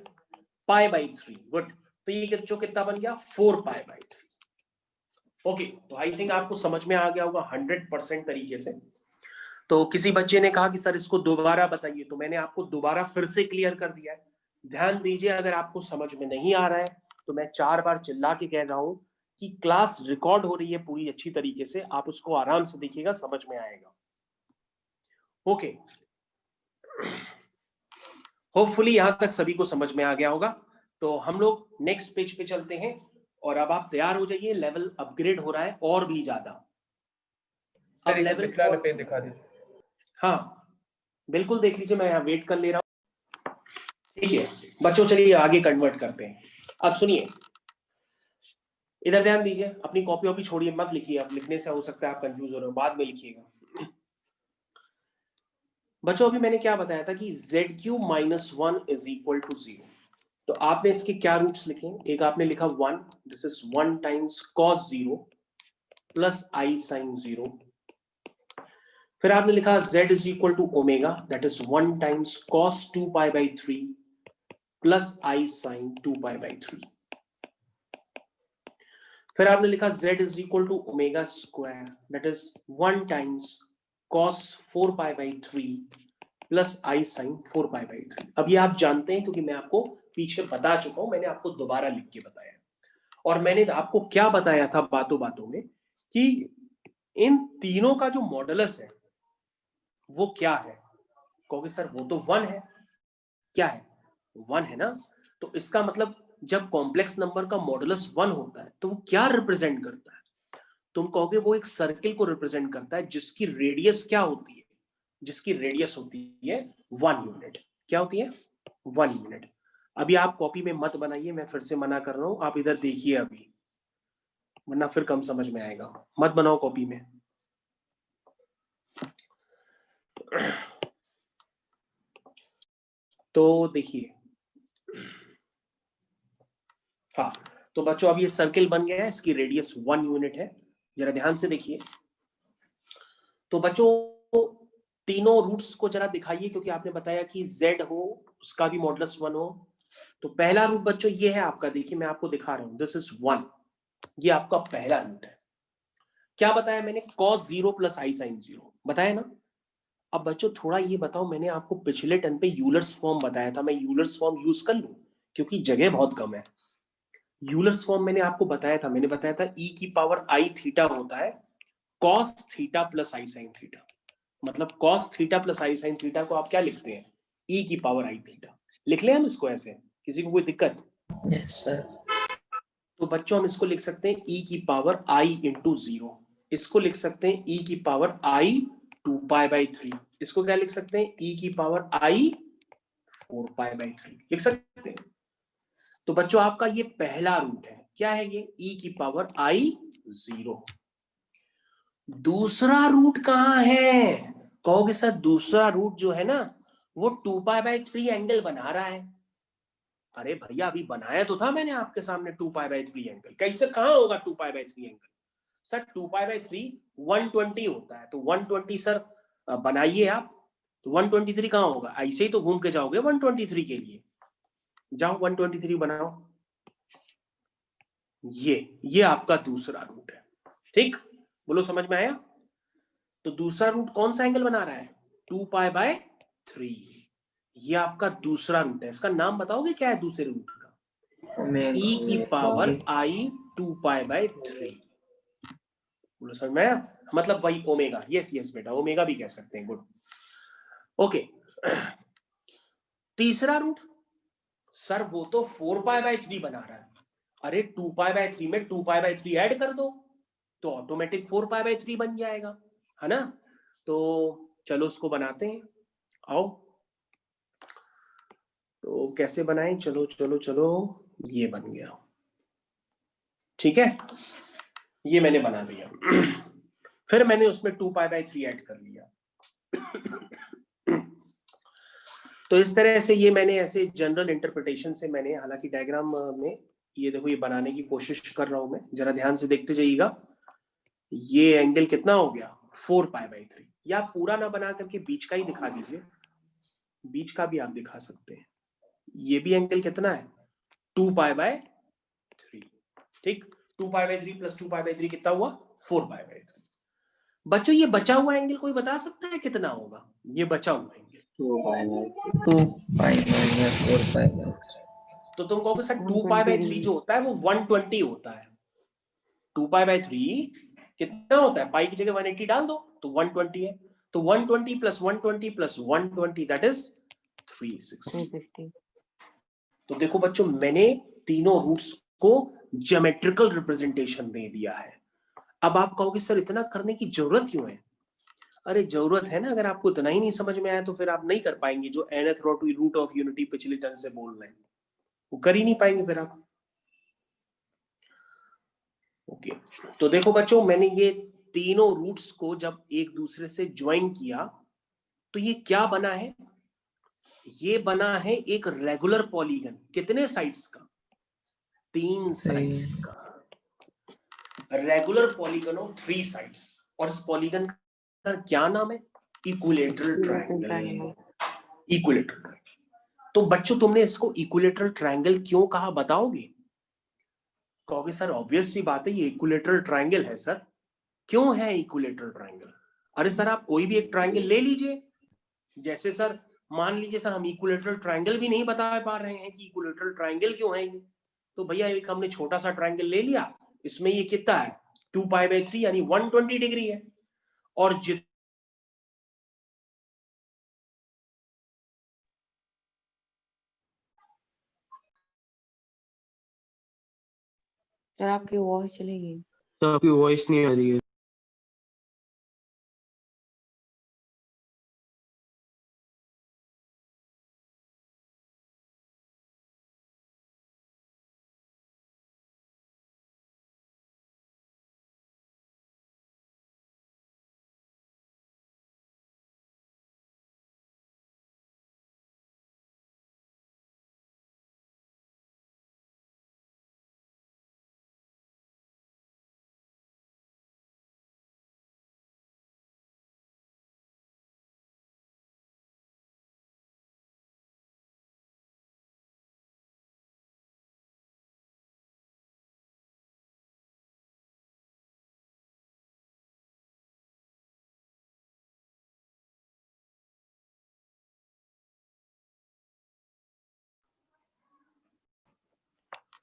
π/3, गुड। तो ये बच्चों कितना बन गया, 4π/3। ओके, तो आई थिंक आपको समझ में आ गया होगा 100% तरीके से। तो किसी बच्चे ने कहा कि सर इसको दोबारा बताइए, तो मैंने आपको दोबारा फिर से क्लियर कर दिया है। ध्यान दीजिए, अगर आपको समझ में नहीं आ रहा है तो मैं 4 बार चिल्ला के कह रहा हूं कि क्लास रिकॉर्ड हो रही है पूरी अच्छी तरीके से, आप उसको आराम से देखिएगा, समझ में आएगा। ओके, होपफुली यहां तक सभी को समझ में आ गया होगा। तो हम लोग नेक्स्ट पेज पे चलते हैं, और अब आप तैयार हो जाइए, लेवल अपग्रेड हो रहा है और भी ज्यादा। अब लेवल दिखा दीजिए। हाँ बिल्कुल देख लीजिए, मैं यहाँ वेट कर ले रहा हूँ। ठीक है बच्चों, चलिए आगे कन्वर्ट करते हैं। अब सुनिए, इधर ध्यान दीजिए, अपनी कॉपी वॉपी छोड़िए, मत लिखिए, अब लिखने से हो सकता है आप कंफ्यूज हो रहे हो, बाद में लिखिएगा। बच्चों अभी मैंने क्या बताया था कि ZQ - 1 = 0, तो आपने इसके क्या रूट्स लिखे, एक आपने लिखा 1, this is 1 times cos 0 plus I sin 0, फिर आपने लिखा Z = omega, that is 1 times cos 2π/3 plus I sin 2π/3, फिर आपने लिखा Z = omega square, that is 1 times cos 4π/3 plus I sin 4π/3। अब ये आप जानते हैं क्योंकि मैं आपको पीछे बता चुका हूं, मैंने आपको दोबारा लिख के बताया। और मैंने आपको क्या बताया था बातों बातों में कि इन तीनों का जो मॉडुलस है वो क्या है, कहोगे सर वो तो 1 है। क्या है, 1 है ना। तो इसका मतलब जब कॉम्प्लेक्स नंबर का मॉडुलस 1 होता है तो वो क्या रिप्रेजेंट करता है, तुम कहोगे वो एक सर्किल को रिप्रेजेंट करता है जिसकी रेडियस क्या होती है, जिसकी रेडियस होती है 1 यूनिट। क्या होती है, 1 यूनिट। अभी आप कॉपी में मत बनाइए, मैं फिर से मना कर रहा हूं, आप इधर देखिए अभी, वरना फिर कम समझ में आएगा। मत बनाओ कॉपी में। तो देखिए, हाँ, तो बच्चों अब ये सर्किल बन गया है, इसकी रेडियस 1 यूनिट है, जरा ध्यान से देखिए। तो बच्चों तीनों रूट्स को जरा दिखाइए, क्योंकि आपने बताया कि z हो उसका भी मॉडुलस 1 हो। तो पहला रूट बच्चों ये है आपका, देखिए मैं आपको दिखा रहा हूं, दिस इज 1, ये आपका पहला रूट है। क्या बताया मैंने, cos 0 प्लस I sin 0 बताया ना। अब बच्चों थोड़ा ये बताओ, मैंने आपको पिछले टर्म पे यूलर्स फॉर्म बताया था, मैं यूलर्स फॉर्म यूज कर लूं क्योंकि जगह बहुत कम है। यूलर्स फॉर्म मैंने आपको बताया था, मैंने बताया था e की पावर I थीटा होता है cos theta plus I sin theta. मतलब cos theta plus I sin theta को आप क्या लिखते हैं, e की पावर I थीटा। लिख लें हम इसको ऐसे, किसी को कोई दिक्कत? Yes sir. तो बच्चों हम इसको लिख सकते हैं e की पावर I इंटू 0, इसको लिख सकते हैं e की पावर I 2π/3, इसको क्या लिख सकते हैं, e की पावर I 4π/3 लिख सकते हैं। तो बच्चों आपका ये पहला रूट है, क्या है ये, e की पावर I 0। दूसरा रूट कहां है, कहोगे सर दूसरा रूट जो है ना वो 2π/3 एंगल बना रहा है। अरे भैया अभी बनाया तो था मैंने आपके सामने 2π/3 एंगल, कैसे कहां होगा 2π/3 एंगल, सर 2π/3 120 होता है, तो 120 सर बनाइए आप, तो 123 कहां होगा, ऐसे ही तो घूम के जाओगे 123 के लिए, जाओ 123 बनाओ। ये आपका दूसरा रूट है, ठीक, बोलो समझ में आया। तो दूसरा रूट कौन सा एंगल बना रहा है, 2π/3, ये आपका दूसरा रूट है। इसका नाम बताओगे क्या है दूसरे रूट का, e की पावर I 2π/3, बोलो समझ में आया, मतलब वही ओमेगा, यस यस बेटा ओमेगा भी कह सकते हैं, गुड। ओके, तीसरा रूट, सर वो तो 4π/3 बना रहा है। अरे 2π/3 में 2π/3 ऐड कर दो तो ऑटोमेटिक 4π/3 बन जाएगा, है ना। तो चलो उसको बनाते हैं, आओ। तो कैसे बनाएं, चलो चलो चलो, ये बन गया। ठीक है, ये मैंने बना दिया। फिर मैंने उसमें 2π/3 ऐड कर लिया। तो इस तरह से ये मैंने ऐसे जनरल इंटरप्रिटेशन से मैंने, हालांकि डायग्राम में ये देखो ये बनाने की कोशिश कर रहा हूं मैं, जरा ध्यान से देखते जाइएगा। ये एंगल कितना हो गया 4π/3, या पूरा ना बना करके बीच का ही दिखा दीजिए, बीच का भी आप दिखा सकते हैं। ये भी एंगल कितना है 2π/3, ठीक, 2π/3 प्लस 2π/3 कितना हुआ 4π/3। बच्चों ये बचा हुआ एंगल कोई बता सकता है कितना होगा? ये बचा हुआ एंगल 2π/4π/3। तो तुम कहोगे सर 2π/3 जो होता है वो 120 होता है। 2π/3 कितना होता है? पाई की जगह 180 डाल दो तो 120 है। तो 120 प्लस 120 प्लस 120 दैट इज 360। तो देखो बच्चों मैंने तीनों रूट्स को ज्योमेट्रिकल रिप्रेजेंटेशन दे दिया है। अब आप कहोगे सर इतना करने की जरूरत क्यों है? अरे जरूरत है ना, अगर आपको इतना ही नहीं समझ में आया तो फिर आप नहीं कर पाएंगे जो nth रूट ऑफ यूनिटी पिछले टर्म से बोल रहे हैं, वो कर ही नहीं पाएंगे फिर आप। ओके, तो देखो बच्चों मैंने ये तीनों रूट्स को जब एक दूसरे से ज्वाइन किया तो ये क्या बना है? ये बना है एक रेगुलर पॉलीगन। कितने साइड्स का? 3 साइड्स का रेगुलर पॉलीगन ऑफ 3 साइड्स। और इस पॉलीगन का क्या नाम है? Equilateral triangle. Equilateral triangle. तो बच्चों तुमने इसको इक्विलैटरल ट्रायंगल क्यों कहा बताओगे? कहोगे सर ऑब्वियस सी बात है ये इक्विलैटरल ट्रायंगल है सर। क्यों है इक्विलैटरल ट्रायंगल? अरे सर आप कोई भी एक ट्रायंगल ले लीजिए, जैसे सर मान लीजिए सर हम इक्विलैटरल ट्रायंगल भी नहीं बता पा रहे हैं कि इक्विलैटरल ट्रायंगल क्यों है ये, तो भैया एक हमने छोटा सा ट्रायंगल ले लिया, इसमें ये कितना है 2π/3 यानी 120 डिग्री है। और सर आपकी वॉइस चली गई। तो आपकी वॉइस नहीं आ रही है।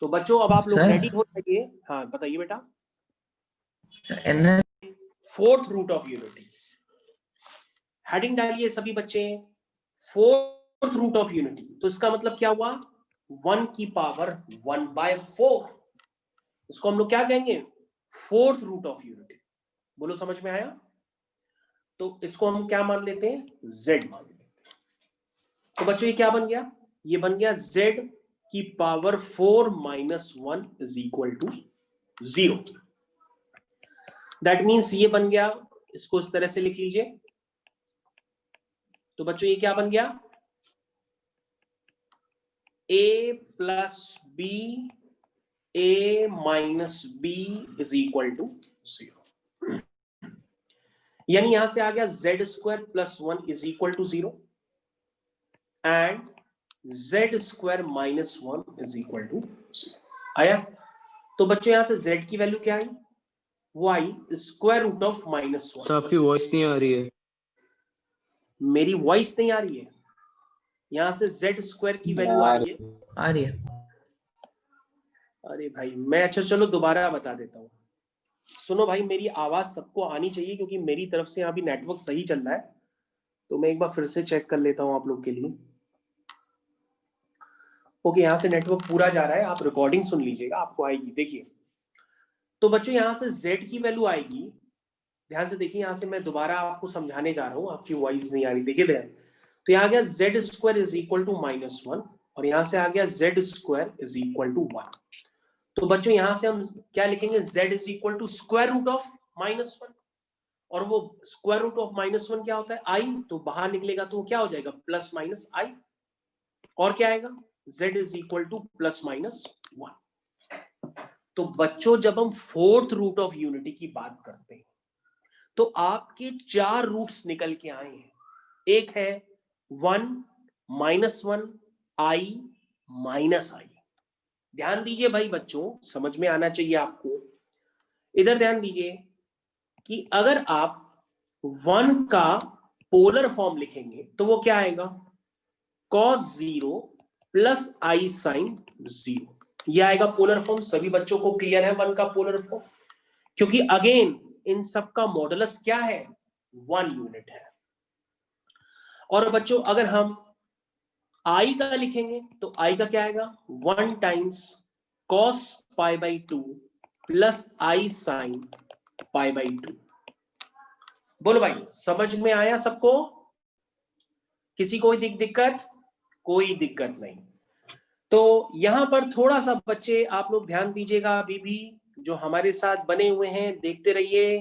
तो बच्चों अब आप लोग रेडी हो जाइए। हाँ बताइए बेटा। Fourth root of unity, heading डालिए सभी बच्चे, फोर्थ रूट ऑफ यूनिटी। तो इसका मतलब क्या हुआ 1 की पावर 1/4। इसको हम लोग क्या कहेंगे? Fourth root of unity. बोलो समझ में आया? तो इसको हम क्या मान लेते हैं? z मान लेते हैं। तो बच्चों ये क्या बन गया? ये बन गया z की power 4 - 1 is equal to 0। That means ये बन गया, इसको इस तरह से लिख लीजिए। तो बच्चों ये क्या बन गया? a plus b a minus b is equal to 0। यानी यहां से आ गया z² + 1 is equal to 0 and z² - 1 is equal to 0। आया? तो बच्चों यहां से z की वैल्यू क्या आई? वो आई √(-1). तो आपकी वॉइस नहीं आ रही है। मेरी वॉइस नहीं आ रही है? यहां से z² की वैल्यू आ रही है। आ रही है। अरे भाई मैं, अच्छा चलो दोबारा बता देता हूँ। सुनो भाई, मेरी आवाज सबको आनी चाहिए क्योंकि मेरी तरफ से यहाँ भी नेटवर्क सही चल रहा है। तो मैं एक बार फिर से चेक कर लेता हूँ आप लोग के लिए। ओके, यहाँ से नेटवर्क पूरा जा रहा है, आप रिकॉर्डिंग सुन लीजिएगा, आपको आएगी। देखिए तो बच्चों यहाँ से z की वैल्यू आएगी, ध्यान से देखिए, यहाँ से मैं दोबारा आपको समझाने जा रहा हूँ, आपकी वॉइस नहीं आ रही। देखिए ध्यान, तो यहाँ आ गया z² इज इक्वल टू -1 और यहाँ से आ गया z² इज इक्वल टू 1। तो बच्चों यहां से हम क्या लिखेंगे, z is equal to square root of -1, और वो स्क्वायर रूट ऑफ -1 क्या होता है, i, तो बाहर निकलेगा तो क्या हो जाएगा, प्लस माइनस i, और क्या आएगा, z इज इक्वल टू +-1। तो बच्चों जब हम फोर्थ रूट ऑफ यूनिटी की बात करते हैं तो आपके 4 रूट्स निकल के आए हैं। एक है 1 -1 i -i। ध्यान दीजिए भाई बच्चों, समझ में आना चाहिए आपको। इधर ध्यान दीजिए कि अगर आप 1 का पोलर फॉर्म लिखेंगे तो वो क्या आएगा, cos 0 प्लस i sin 0, ये आएगा पोलर फॉर्म। सभी बच्चों को क्लियर है 1 का पोलर फॉर्म, क्योंकि अगेन इन सब का मॉडुलस क्या है, 1 यूनिट है। और बच्चों अगर हम i का लिखेंगे तो i का क्या आएगा, 1 times cos π/2 plus i sin π/2। बोलो भाई, समझ में आया सबको, किसी कोई दिक्कत, कोई दिक्कत नहीं। तो यहां पर थोड़ा सा बच्चे आप लोग ध्यान दीजिएगा, अभी भी जो हमारे साथ बने हुए हैं देखते रहिए।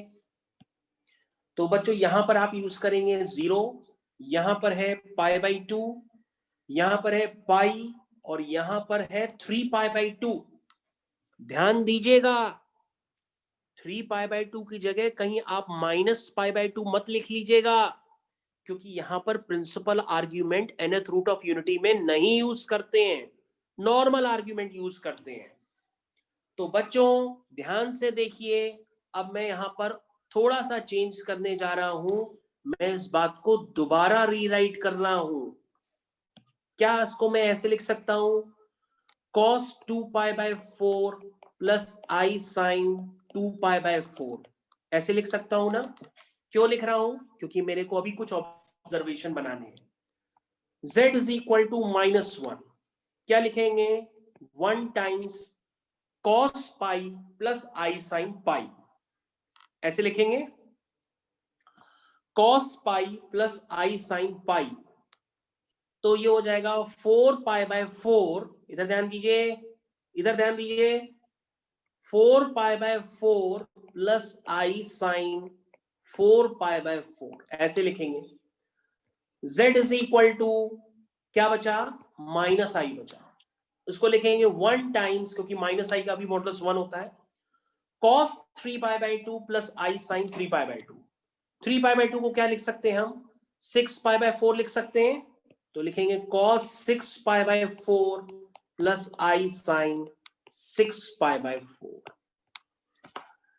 तो बच्चों यहां पर आप यूज करेंगे 0, यहां पर है π/2, यहां पर है पाई, और यहां पर है 3π/2। ध्यान दीजिएगा 3π/2 की जगह कहीं आप -π/2 मत लिख लीजिएगा, क्योंकि यहां पर principal argument nth root of unity में नहीं यूज करते हैं, नॉर्मल आर्ग्यूमेंट यूज करते हैं। तो बच्चों ध्यान से देखिए, अब मैं यहां पर थोड़ा सा चेंज करने जा रहा हूं, मैं इस बात को दोबारा रीराइट कर रहा हूं। क्या इसको मैं ऐसे लिख सकता हूं, cos 2π/4 प्लस i sin 2π/4, ऐसे लिख सकता हूं ना। क्यों लिख रहा हूं, क्योंकि मेरे को अभी कुछ ऑब्जर्वेशन बनाने हैं। z इज इक्वल टू -1, क्या लिखेंगे, 1 times cos π plus i sin π, ऐसे लिखेंगे cos π प्लस i sin π। तो ये हो जाएगा 4π/4, इधर ध्यान दीजिए, इधर ध्यान दीजिए, 4π/4 प्लस i sin 4π/4, ऐसे लिखेंगे। z इज इक्वल टू क्या बचा, -i बचा, इसको लिखेंगे 1 टाइम्स, क्योंकि -i का भी मॉडुलस 1 होता है, cos 3π/2 प्लस i sin 3π/2। 3π/2 को क्या लिख सकते हैं हम, 6π/4 लिख सकते हैं, तो लिखेंगे cos 6π/4 प्लस i sin 6π/4।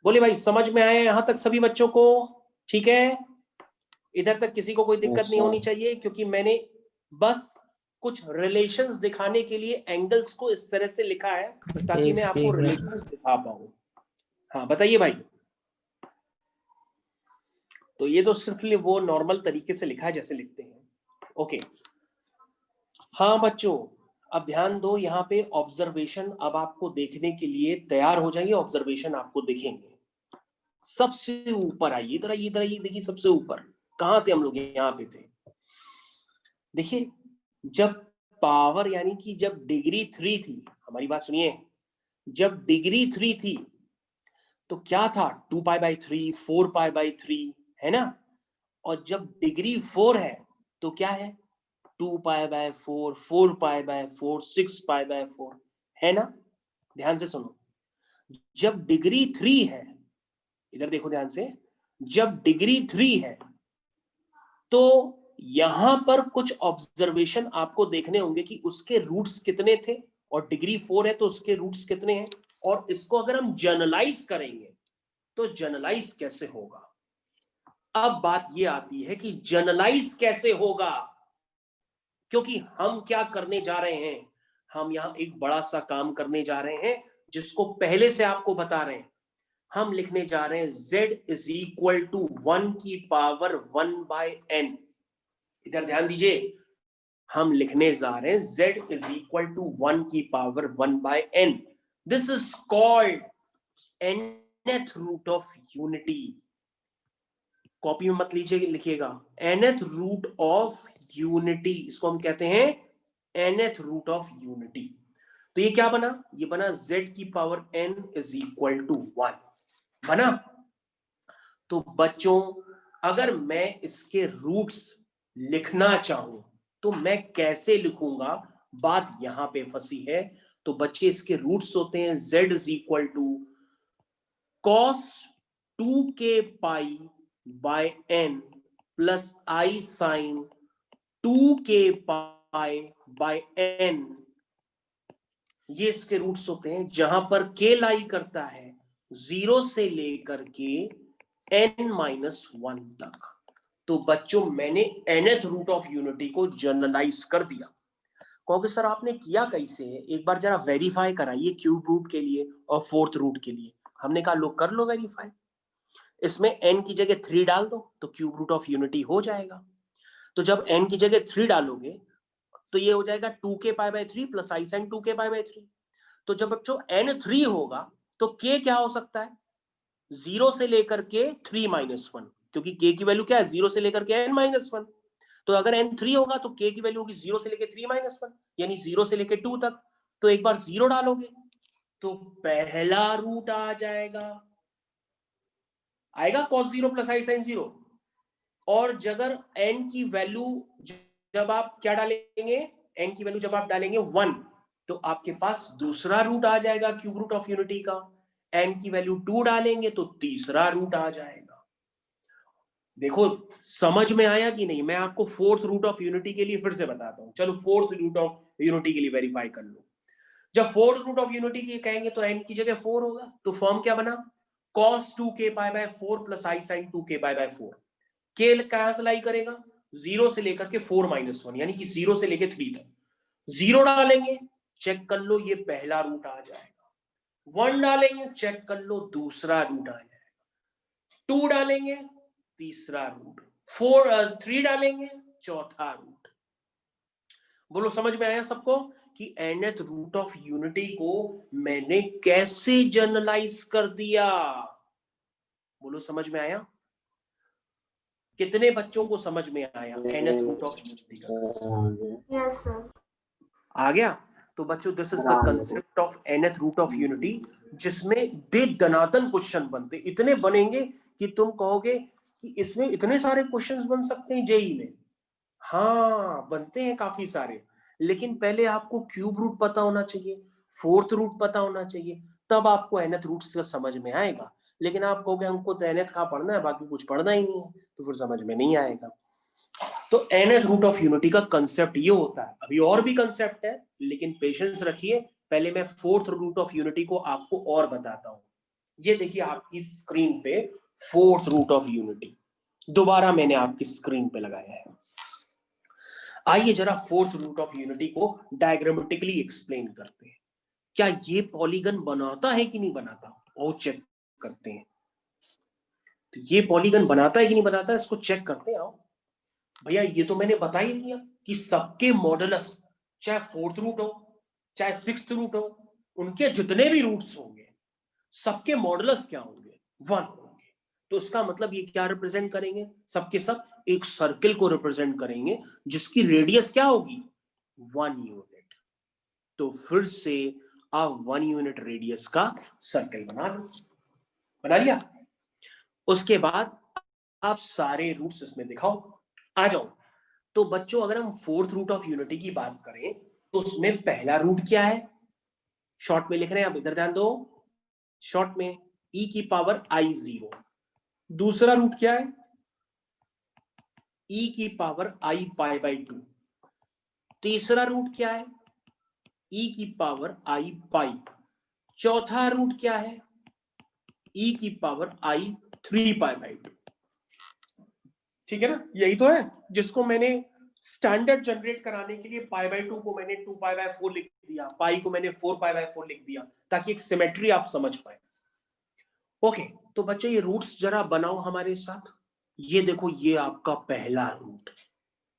बोले भाई समझ में आया यहां तक सभी बच्चों को, ठीक है। इधर तक किसी को कोई दिक्कत नहीं होनी चाहिए, क्योंकि मैंने बस कुछ रिलेशंस दिखाने के लिए एंगल्स को इस तरह से लिखा है ताकि मैं आपको रिलेशंस दिखा पाऊं। हाँ बताइए भाई, तो ये तो सिर्फ वो नॉर्मल तरीके से लिखा है जैसे लिखते हैं, ओके। हाँ बच्चों अब ध्यान दो, यहाँ पे ऑब्जर्वेशन अब आपको देखने के लिए तैयार हो जाइए, ऑब्जर्वेशन आपको दिखेंगे। सबसे ऊपर आइए, इधर आइए, इधर आइए, देखिए सबसे ऊपर कहाँ थे हम लोग, यहाँ पे थे। देखिए जब पावर यानी कि जब डिग्री 3 थी, हमारी बात सुनिए, जब डिग्री 3 थी तो क्या था, 2π/3 4π/3 है ना, और जब डिग्री 4 है तो क्या है, 2π/4 4π/4 6π/4 है ना। ध्यान से सुनो, जब डिग्री 3 है, इधर देखो ध्यान से, जब डिग्री 3 है तो यहां पर कुछ ऑब्जर्वेशन आपको देखने होंगे कि उसके रूट्स कितने थे, और डिग्री 4 है तो उसके रूट्स कितने हैं, और इसको अगर हम जनरलाइज करेंगे तो जनरलाइज कैसे होगा। अब बात ये आती है कि जनरलाइज कैसे होगा, क्योंकि हम क्या करने जा रहे हैं, हम यहां एक बड़ा सा काम करने जा रहे हैं जिसको पहले से आपको बता रहे हैं। हम लिखने जा रहे हैं z इज इक्वल टू 1 की पावर 1/n। इधर ध्यान दीजिए, हम लिखने जा रहे हैं z इज इक्वल टू 1 की power 1/n। This is called nth root of unity. Copy में मत लीजिए, लिखिएगा nth रूट ऑफ यूनिटी, इसको हम कहते हैं nth रूट ऑफ यूनिटी। तो ये क्या बना, ये बना z की power n is equal to 1 बना। तो बच्चों अगर मैं इसके रूट्स लिखना चाहूं तो मैं कैसे लिखूंगा, बात यहां पे फंसी है। तो बच्चे इसके रूट्स होते हैं z is equal to cos 2k pi by n plus i sine 2k pi by n, ये इसके रूट्स होते हैं जहां पर k लाई करता है 0 से लेकर के n-1 तक। तो बच्चों मैंने nth रूट ऑफ यूनिटी को जनरलाइज कर दिया। कहोगे सर आपने किया कैसे, एक बार जरा वेरीफाई कराइए क्यूब रूट के लिए और फोर्थ रूट के लिए। हमने कहा लो कर लो वेरीफाई, इसमें n की जगह 3 डाल दो तो क्यूब रूट ऑफ यूनिटी हो जाएगा। तो जब n की जगह 3 डालोगे तो ये हो जाएगा 2k pi by 3 plus I sine 2k pi by 3। तो जब बच्चों n 3 होगा तो k क्या हो सकता है, 0 से लेकर के 3-1, क्योंकि k की वैल्यू क्या है 0 से लेकर के n-1। तो अगर n 3 होगा तो k की वैल्यू होगी 0 से लेकर 3-1 यानी 0 से लेकर 2 तक। तो एक बार 0 डालोगे तो पहला रूट आ जाएगा, आएगा cos 0 प्लस आई साइन 0। और अगर n की वैल्यू जब आप क्या डालेंगे, n की वैल्यू जब आप डालेंगे 1 तो आपके पास दूसरा रूट आ जाएगा क्यूब रूट ऑफ यूनिटी का। n की वैल्यू 2 डालेंगे तो तीसरा रूट आ जाएगा। देखो समझ में आया कि नहीं, मैं आपको फोर्थ रूट ऑफ यूनिटी के लिए फिर से बताता हूं। चलो फोर्थ रूट ऑफ यूनिटी के लिए वेरीफाई कर लो। जब फोर्थ रूट ऑफ यूनिटी के कहेंगे तो n की जगह 4 होगा, तो फॉर्म क्या बना, cos 2k pi by 4 plus I sine 2k pi by 4। के कहां से लाई करेगा, 0 से लेकर के 4-1 यानी कि 0 से लेकर 3 तक। 0 डालेंगे चेक कर लो ये पहला रूट आ जाएगा, 1 डालेंगे चेक कर लो दूसरा रूट आ जाएगा, 2 डालेंगे तीसरा रूट, 3 डालेंगे चौथा रूट। बोलो समझ में आया सबको कि nth रूट ऑफ यूनिटी को मैंने कैसे जनरलाइज कर दिया। बोलो समझ में आया, कितने बच्चों को समझ में आया nth रूट ऑफ यूनिटी का? Yes sir. आ गया। तो बच्चों this is the concept of nth root of unity, जिसमें दे दनादन क्वेश्चन बनते, इतने बनेंगे कि तुम कहोगे कि इसमें इतने सारे क्वेश्चंस बन सकते हैं जेई में। हाँ बनते हैं काफी सारे, लेकिन पहले आपको क्यूब रूट पता होना चाहिए, फोर्थ रूट पता होना चाहिए, तब आपको nth रूट से समझ में आएगा। लेकिन आप कहोगे हमको तो nth का पढ़ना है बाकी कुछ पढ़ना ही नहीं है, तो फिर समझ में नहीं आएगा। तो nth रूट ऑफ यूनिटी का कंसेप्ट ये होता है। अभी और भी कंसेप्ट है लेकिन पेशेंस रखिए, पहले मैं फोर्थ रूट ऑफ यूनिटी को आपको और बताता हूं। ये देखिए आपकी स्क्रीन पे फोर्थ रूट ऑफ यूनिटी दोबारा मैंने आपकी स्क्रीन पे लगाया है। आइए जरा फोर्थ रूट ऑफ यूनिटी को डायग्रामेटिकली एक्सप्लेन करते हैं। क्या ये पॉलीगन बनाता है कि नहीं बनाता, और चेक करते हैं। तो ये पॉलीगन बनाता है कि नहीं बनाता, इसको चेक करते हैं। आओ भैया, ये तो मैंने बता ही दिया कि सबके मॉडुलस चाहे फोर्थ रूट हो चाहे सिक्स्थ रूट हो, उनके जितने भी रूट्स होंगे सबके मॉडुलस क्या होंगे, 1 होंगे। तो इसका मतलब ये क्या रिप्रेजेंट करेंगे, सबके सब एक सर्किल को रिप्रेजेंट करेंगे जिसकी रेडियस क्या होगी, 1 यूनिट। तो फिर से आप 1 यूनिट रेडियस का सर्किल बना लो, बना लिया। उसके बाद आप सारे रूट्स इसमें दिखाओ, आ जाओ। तो बच्चों अगर हम फोर्थ रूट ऑफ यूनिटी की बात करें तो उसमें पहला रूट क्या है, शॉर्ट में लिख रहे हैं, आप इधर ध्यान दो, शॉर्ट में e की पावर i0। दूसरा रूट क्या है, e की पावर i पाई बाई 2। तीसरा रूट क्या है, e की पावर i पाई। चौथा रूट क्या है, e की पावर i 3 पाई बाई 2। ठीक है ना, यही तो है जिसको मैंने स्टैंडर्ड जनरेट कराने के लिए पाई बाई 2 को मैंने 2 पाई बाई 4 लिख दिया, पाई को मैंने 4 पाई बाई 4 लिख दिया, ताकि एक सिमेट्री आप समझ पाए। ओके, तो बच्चे ये रूट्स जरा बनाओ हमारे साथ। ये देखो ये आपका पहला रूट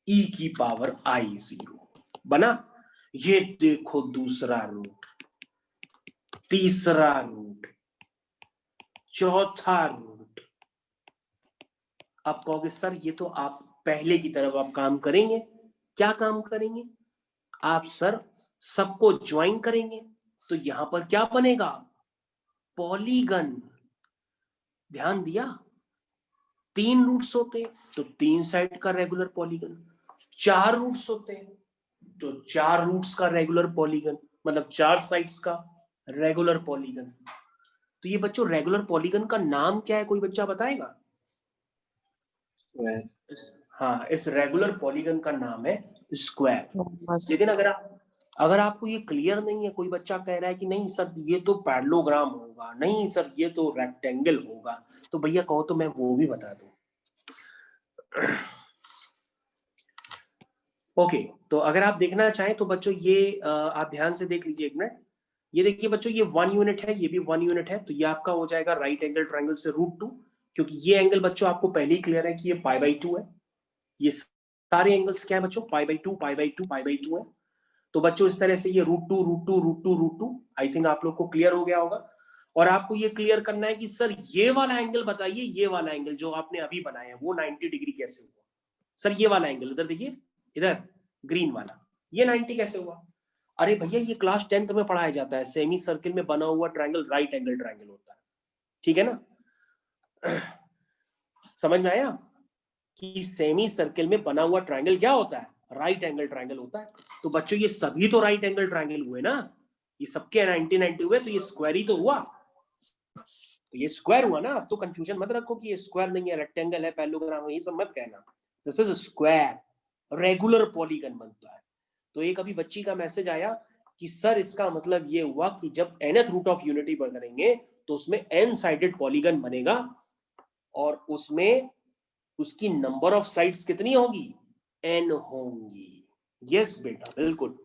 e की पावर i0 बना। ये देखो दूसरा रूट, तीसरा रूट, चौथा रूट। आप कहोगे सर ये तो आप पहले की तरफ आप काम करेंगे, क्या काम करेंगे आप सर, सबको ज्वाइन करेंगे तो यहां पर क्या बनेगा, पॉलीगन। ध्यान दिया, 3 रूट्स होते तो 3 साइड का रेगुलर पॉलीगन, 4 रूट्स होते हैं तो 4 रूट्स का रेगुलर पॉलीगन, मतलब 4 साइड्स का रेगुलर पॉलीगन। तो ये बच्चों रेगुलर पॉलीगन का नाम क्या है, कोई बच्चा बताएगा? हाँ, इस रेगुलर पॉलीगन का नाम है स्क्वायर। लेकिन अगर आपको ये क्लियर नहीं है, कोई बच्चा कह रहा है कि नहीं सर ये तो पैरेललोग्राम होगा, नहीं सर ये तो रेक्टेंगल होगा, तो भैया कहो तो मैं वो भी बता दूं। ओके, तो अगर आप देखना चाहें तो बच्चों ये आप ध्यान से देख लीजिए एक मिनट। ये देखिए बच्चों, ये 1 यूनिट है, ये भी 1 यूनिट है, तो ये आपका हो जाएगा राइट एंगल ट्रायंगल से √2, क्योंकि ये एंगल बच्चों आपको पहले ही क्लियर है कि ये π/2 है। ये सारे एंगल्स क्या है बच्चों, π/2 π/2 π/2 है। तो बच्चों इस तरह से ये √2 √2 √2 √2, आई थिंक आप लोग को क्लियर हो गया होगा। और आपको ये क्लियर करना है कि सर ये वाला एंगल बताइए, ये वाला एंगल जो आपने अभी बनाया है वो 90 डिग्री कैसे हुआ। सर ये वाला एंगल इधर देखिए, इधर ग्रीन वाला, ये 90 कैसे हुआ? अरे भैया ये क्लास 10th में पढ़ाया जाता है, सेमी सर्किल में बना हुआ ट्रायंगल राइट एंगल ट्रायंगल होता है, ठीक है ना। समझ में आया कि सेमी सर्किल में बना हुआ ट्रायंगल क्या होता है, राइट एंगल ट्रायंगल होता है। तो बच्चों ये सभी तो राइट एंगल ट्रायंगल हुए ना, ये सबके 90 हुए, तो ये स्क्वायर ही तो हुआ, तो ये स्क्वायर हुआ ना। अब तो कंफ्यूजन मत रखो कि ये स्क्वायर नहीं है, रेक्टेंगल है, पैरेललोग्राम है, ये सब मत कहना। This is square, regular polygon बनता है। तो एक अभी बच्ची का मैसेज आया कि सर इसका मतलब ये हुआ कि जब nth रूट ऑफ यूनिटी करेंगे तो उसमें n साइडेड पॉलीगन बनेगा और उसमें उसकी नंबर ऑफ साइड्स कितनी होगी, n होंगी। यस बेटा बिल्कुल।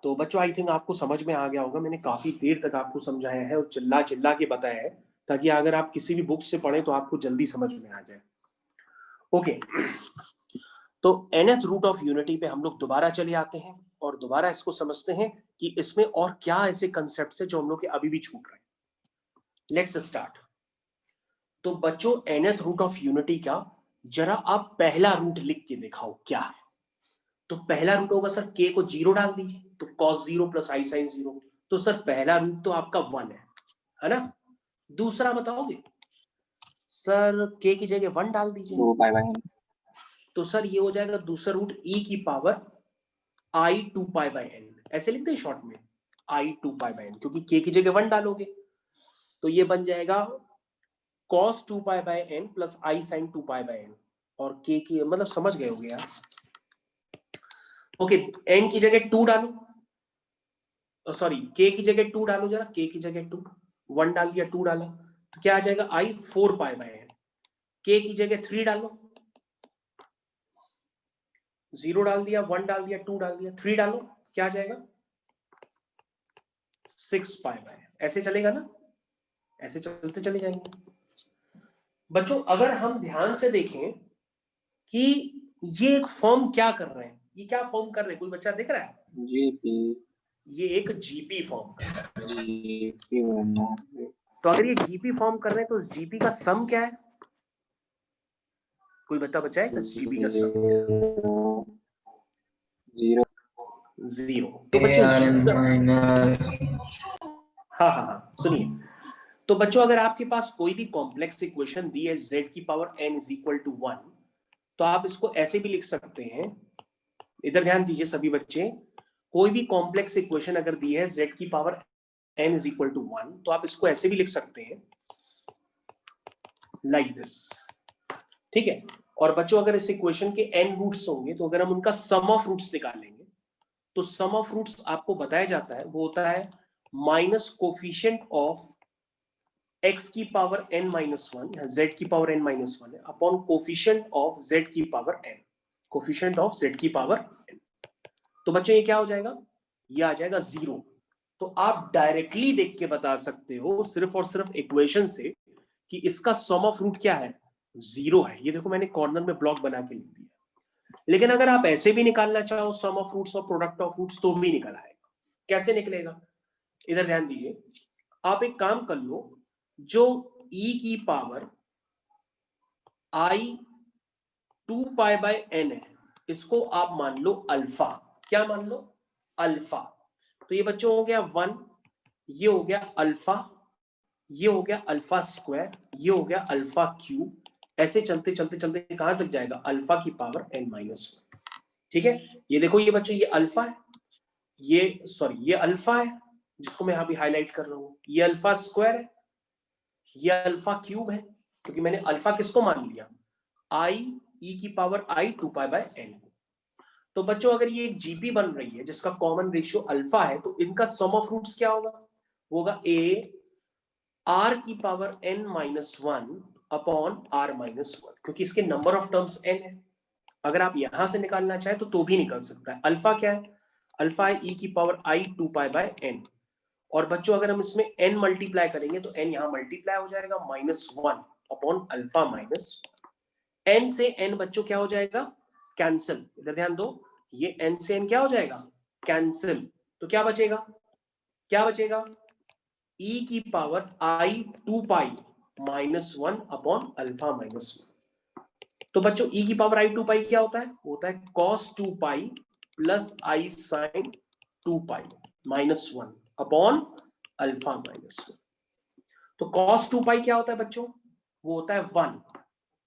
तो बच्चों आई थिंक आपको समझ में आ गया होगा, मैंने काफी देर तक आपको समझाया है और चिल्ला चिल्ला के बताया है, ताकि अगर आप किसी भी बुक से पढ़े तो आपको जल्दी समझ में आ जाए। ओके, तो nth रूट ऑफ यूनिटी पे हम लोग दोबारा चले आते हैं और दोबारा इसको समझते हैं कि इसमें और क्या ऐसे कंसेप्ट है जो हम लोग के अभी भी छूट रहे हैं। Let's start. तो बच्चों nth रूट ऑफ यूनिटी का जरा आप पहला रूट लिख के दिखाओ क्या है। तो पहला रूट होगा सर k को 0 डाल दीजिए, तो cos 0 प्लस i sin 0। तो सर पहला रूट तो आपका 1 है ना। दूसरा बताओगे सर k की जगह 1 डाल दीजिए, 2π/n। तो सर ये हो जाएगा दूसरा रूट e की पावर i 2π/n, ऐसे लिख दें शॉर्ट में i 2π/n, क्योंकि k की जगह 1 डालोगे तो ये बन जाएगा cos 2π/n plus i sin 2π/n, और k की मतलब समझ गए होगे यार। ओके, n की जगह 2 डालो, सॉरी k की जगह 2 डालो, जरा k की जगह 2, 1 डाल दिया 2 डाला तो क्या आ जाएगा i 4π/n। k की जगह 3 डालो, 0 डाल दिया, 1 डाल दिया, 2 डाल दिया, 3 डालो, क्या आ जाएगा 6π/n। ऐसे चलेगा ना, ऐसे चलते चले जाएंगे। बच्चों अगर हम ध्यान से देखें कि ये एक फॉर्म क्या कर रहे हैं, ये क्या फॉर्म कर रहे हैं, कोई बच्चा दिख रहा है? जीपी। ये एक जीपी फॉर्म कर रहा है। जीपी बनना। तो अगर ये जीपी फॉर्म कर रहे हैं तो उस जीपी का सम क्या है, कोई बच्चा है इस जीपी का सम क्या है? 0। तो बच्चों हाँ सुनिए, तो बच्चों अगर आपके पास कोई भी कॉम्प्लेक्स इक्वेशन दी है z की power n is equal to 1, तो आप इसको ऐसे भी लिख सकते हैं। इधर ध्यान दीजिए सभी बच्चे, कोई भी कॉम्प्लेक्स इक्वेशन अगर दी है z की power n is equal to 1, तो आप इसको ऐसे भी लिख सकते हैं लाइक दिस, ठीक है। और बच्चों अगर इस इक्वेशन के n रूट्स होंगे तो अगर हम उनका सम ऑफ रूट्स निकालेंगे तो सम ऑफ रूट्स आपको बताया जाता है वो होता है माइनस कोफिशिएंट ऑफ x की पावर n माइनस 1, z की पावर n माइनस 1 है, अपॉन कोफिशिएंट ऑफ z की power n, coefficient of z की पावर n। तो बच्चों ये क्या हो जाएगा, ये आ जाएगा 0। तो आप डायरेक्टली देख के बता सकते हो सिर्फ और सिर्फ इक्वेशन से कि इसका सम ऑफ रूट क्या है, 0 है। ये देखो मैंने कॉर्नर में ब्लॉक बना के लिख दिया। लेकिन अगर आप ऐसे भी निकालना चाहो सम ऑफ रूट्स और प्रोडक्ट ऑफ रूट्स तो भी निकल आएगा। कैसे निकलेगा, इधर ध्यान दीजिए, आप एक काम कर लो, जो e की पावर i 2π/n है इसको आप मान लो अल्फा। क्या मान लो, अल्फा। तो ये बच्चों हो गया 1, ये हो गया अल्फा, ये हो गया अल्फा स्क्वायर, ये हो गया अल्फा क्यूब। ऐसे चलते चलते चलते कहां तक जाएगा? अल्फा की पावर n-1। ठीक है, ये देखो ये बच्चों ये अल्फा है, ये अल्फा है जिसको मैं यहां भी हाईलाइट कर रहा हूं, ये अल्फा स्क्वायर है, ये अल्फा क्यूब है, क्योंकि मैंने अल्फा किसको मान लिया? आई ई की पावर आई 2π/n। तो बच्चों अगर ये एक जीपी बन रही है जिसका कॉमन रेशियो अल्फा है, तो इनका सम ऑफ रूट्स क्या होगा? होगा ए आर की पावर n-1 अपॉन r-1, क्योंकि इसके नंबर ऑफ टर्म्स n है। अगर आप यहां से निकालना चाहे तो भी निकल सकता है। अल्फा क्या है? अल्फा है e की पावर आई 2π/n। और बच्चों अगर हम इसमें n मल्टीप्लाई करेंगे तो n यहां मल्टीप्लाई हो जाएगा -1 अपॉन अल्फा माइनस n से n बच्चों क्या हो जाएगा? कैंसिल। इधर ध्यान दो, ये n से n क्या हो जाएगा? कैंसिल। तो क्या बचेगा? क्या बचेगा? e की पावर आई 2π-1 अपॉन अल्फा माइनस 1। तो बच्चों e की पावर आई 2π क्या होता है? होता है cos 2π plus I sign 2π -1 upon alpha minus 1। तो cos 2π क्या होता है बच्चों? वो होता है 1।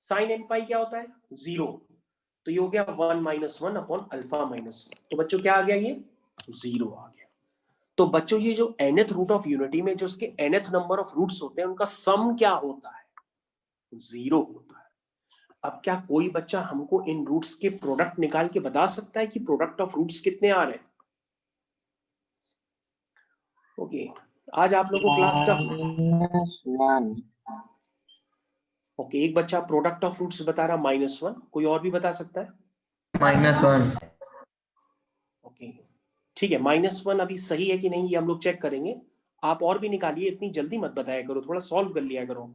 साइन nπ क्या होता है? 0। तो ये हो गया 1-1 अपॉन अल्फा माइनस 1। तो बच्चों क्या आ गया? ये 0 आ गया। तो बच्चों ये जो nth रूट ऑफ यूनिटी में जो उसके nth नंबर ऑफ रूट्स होते हैं उनका सम क्या होता है? 0 होता है। अब क्या कोई बच्चा हमको इन रूट्स के प्रोडक्ट निकाल के बता सकता है कि प्रोडक्ट ऑफ रूट्स कितने आ रहे हैं? ओके, आज आप लोगों को क्लास टफ। ओके, एक बच्चा प्रोडक्ट ऑफ रूट्स बता रहा -1, कोई और भी बता सकता है? -1। ओके ठीक है, -1 अभी सही है कि नहीं ये हम लोग चेक करेंगे। आप और भी निकालिए, इतनी जल्दी मत बताया करो, थोड़ा सॉल्व कर लिया करो।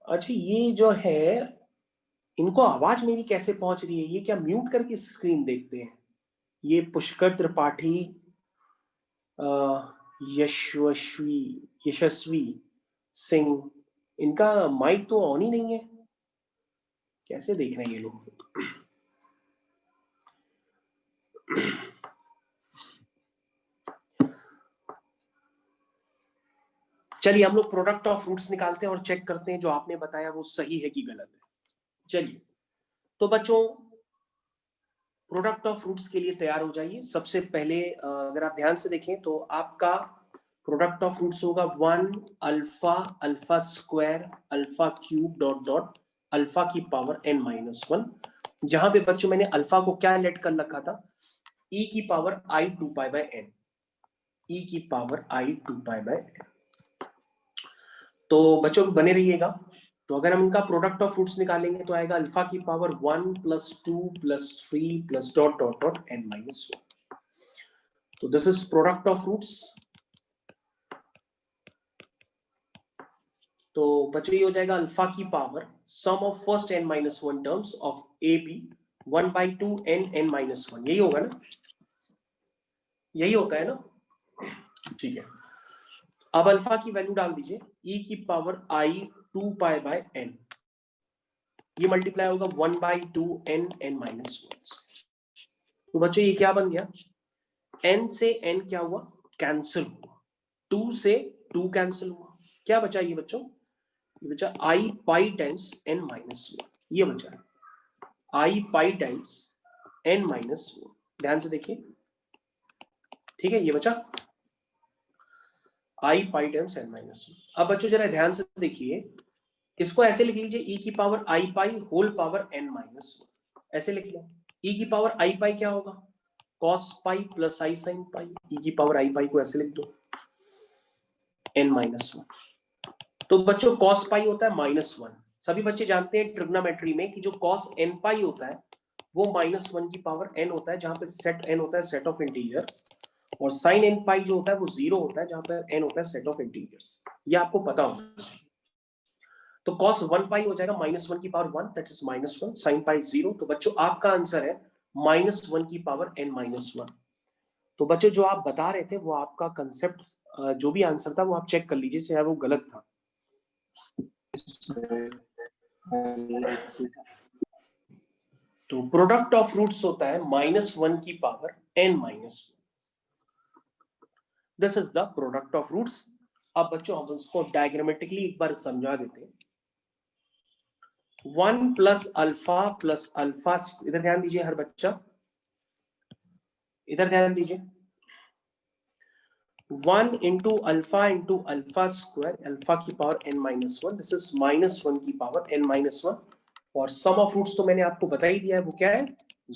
अच्छा ये जो है, इनको आवाज मेरी कैसे पहुंच रही है? ये क्या म्यूट करके स्क्रीन देखते हैं? ये पुष्कर त्रिपाठी, यशस्वी सिंह, इनका माइक तो ऑन ही नहीं है, कैसे देख रहे हैं ये लोग? चलिए हम लोग प्रोडक्ट ऑफ रूट्स निकालते हैं और चेक करते हैं जो आपने बताया वो सही है कि गलत है। चलिए तो बच्चों प्रोडक्ट ऑफ रूट्स के लिए तैयार हो जाइए। सबसे पहले अगर आप ध्यान से देखें तो आपका प्रोडक्ट ऑफ रूट्स होगा 1 alpha alpha square alpha cube dot dot alpha की पावर n-1। जहां पे बच्चों मैंने अल्फा को क्या लेट कर रखा था? e की पावर आई 2π/n, e की पावर आई 2π/n। तो बच्चों बने रहिएगा। तो अगर हम इनका प्रोडक्ट ऑफ रूट्स निकालेंगे तो आएगा अल्फा की power 1 + 2 + 3 + dot dot dot n-1। तो this is product of roots. तो बच्चों ये हो जाएगा अल्फा की power sum of first n-1 terms of ab 1/2 n-1। यही होगा ना? यही होता है ना? ठीक है, अब अल्फा की वैल्यू डाल दीजिए, e की पावर आई 2π/n, ये मल्टीप्लाई होगा 1/2 n-1। तो बच्चों ये क्या बन गया? n से n क्या हुआ? कैंसिल हुआ। 2 से 2 कैंसिल हुआ। क्या बचा ये बच्चों? ये बचा आई पाई टाइम्स n-1। ये बचा आई पाई टाइम्स n-1। ध्यान से देखिए, ठीक है, ये बचा आई पाई टाइम्स n-1। अब बच्चों जरा ध्यान से देखिए, इसको ऐसे लिख लीजिए e की पावर आई पाई होल पावर n-1। ऐसे लिख लो, e की पावर आई पाई क्या होगा? cos pi plus I sine pi. e की पावर आई पाई को ऐसे लिख दो n-1। तो बच्चों cos पाई होता है -1। सभी बच्चे जानते हैं ट्रिग्नोमेट्री में कि जो cos n पाई होता है वो -1 की पावर n होता है, जहां पे सेट n होता है सेट ऑफ इंटीजर्स, और sin n पाई जो होता है वो 0 होता है, जहां पर n होता है सेट ऑफ इंटीजर्स। ये आपको पता होगा। तो cos 1 पाई हो जाएगा -1 की पावर 1, दैट इज -1, sin पाई 0। तो बच्चों आपका आंसर है -1 की पावर n-1। तो बच्चों जो आप बता रहे थे वो आपका कंसेप्ट, जो भी आंसर था वो आप चेक कर लीजिए चाहे वो गलत था। तो प्रोडक्ट ऑफ रूट्स होता है -1 की power n-1। This is the product of roots. अब बच्चों हम इसको डायग्रामेटिकली एक बार समझा देते हैं। 1 प्लस अल्फा, इधर ध्यान दीजिए हर बच्चा, इधर ध्यान दीजिए। 1 इंटू अल्फा स्क्वायर, अल्फा की पावर n-1, दिस इज -1 की पावर n-1। और सम ऑफ रूट्स तो मैंने आपको बता ही दिया है, वो क्या है,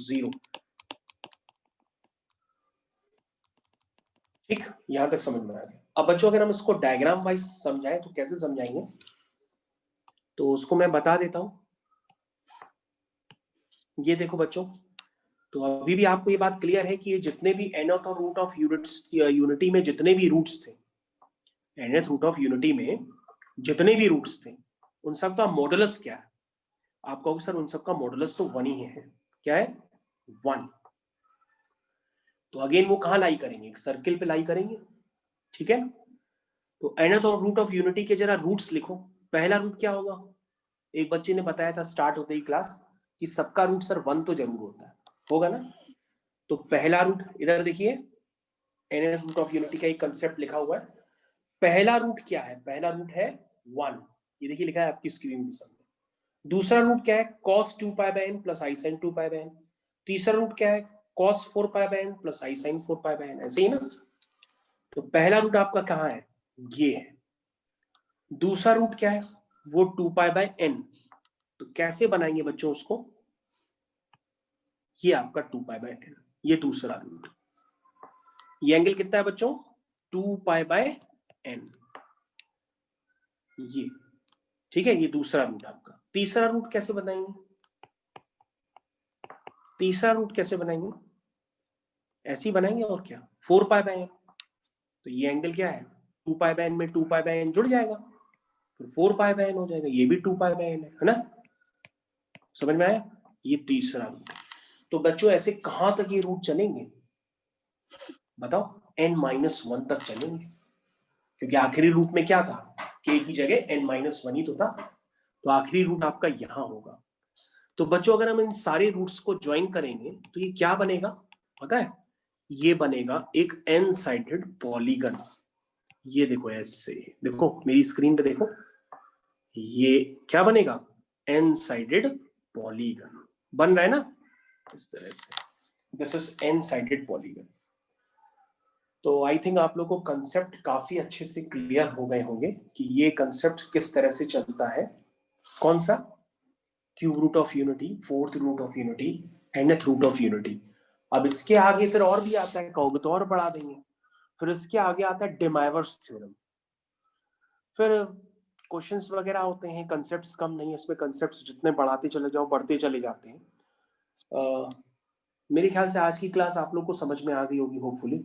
0। ठीक, यहां तक समझ में आ गया। अब बच्चों अगर हम इसको डायग्राम वाइज समझाएं तो कैसे समझाएंगे, तो उसको मैं बता देता हूं। ये देखो बच्चों, तो अभी भी आपको ये बात क्लियर है कि ये जितने भी nth और रूट ऑफ यूनिटी में जितने भी रूट्स थे, nth रूट ऑफ यूनिटी में जितने भी रूट्स थे, उन सबका मॉडुलस क्या है? आप कहोगे सर उन सबका मॉडुलस तो 1 ही है। क्या है? 1। तो अगेन वो कहां लाई करेंगे? एक सर्किल पे लाई करेंगे, ठीक है। तो nth और रूट ऑफ यूनिटी के जरा रूट्स लिखो। पहला रूट क्या होगा? एक बच्चे ने बताया था स्टार्ट होते ही क्लास कि सबका रूट सर 1 तो जरूर होता है, होगा ना। तो पहला रूट इधर देखिए, nth रूट ऑफ यूनिटी का एक कंसेप्ट लिखा हुआ है। पहला रूट क्या है? पहला रूट है 1, ये देखिए लिखा है आपकी स्क्रीन के सामने। दूसरा रूट क्या है? cos 2π/n plus i sin 2π/n। तीसरा रूट क्या है? cos 4π/n plus i sin 4π/n। ऐसे ही ना। तो पहला रूट आपका कहाँ है? ये है। दूसरा रूट क्या है? वो 2π/n। तो कैसे बनाएंगे बच्चों उसको? ये आपका 2π/n, ये दूसरा रूट। ये एंगल कितना है बच्चों? 2π/n, ये, ठीक है। ये दूसरा रूट आपका। तीसरा रूट कैसे बनाएंगे? तीसरा रूट कैसे बनाएंगे? ऐसे ही बनाएंगे और क्या, 4π/n। तो ये एंगल क्या है? 2π/n में 2π/n जुड़ जाएगा, फिर 4π/n हो जाएगा। ये भी 2π/n है ना। समझ में आया? ये तीसरा रूट। तो बच्चों ऐसे कहां तक ये रूट चलेंगे बताओ? n-1 तक चलेंगे, क्योंकि आखिरी रूट में क्या था? k की जगह n-1 ही तो था। तो आखिरी रूट आपका यहां होगा। तो बच्चों अगर हम इन सारे रूट्स को ज्वाइन करेंगे तो ये क्या बनेगा पता है? ये बनेगा एक n साइडेड पॉलीगन। ये देखो ऐसे, देखो मेरी स्क्रीन पे देखो, ये क्या बनेगा? n साइडेड पॉलीगन बन रहा है ना, इस तरह से। This is n sided polygon. तो आई थिंक आप लोगों को कंसेप्ट काफी अच्छे से क्लियर हो गए होंगे कि ये कंसेप्ट किस तरह से चलता है। कौन सा? Cube root of unity, fourth root of unity, nth root of unity. अब इसके आगे फिर और भी आता है, कहोगे तो और बढ़ा देंगे। फिर इसके आगे आता है डिमाइवर्स थ्योरम। फिर क्वेश्चंस वगैरह होते हैं, कंसेप्ट्स कम नहीं है इसमें, कंसेप्ट्स जितने बढ़ाते चले जाओ बढ़ते चले जाते हैं। मेरे ख्याल से आज की क्लास आप लोग को समझ में आ गई होगी होपफुली।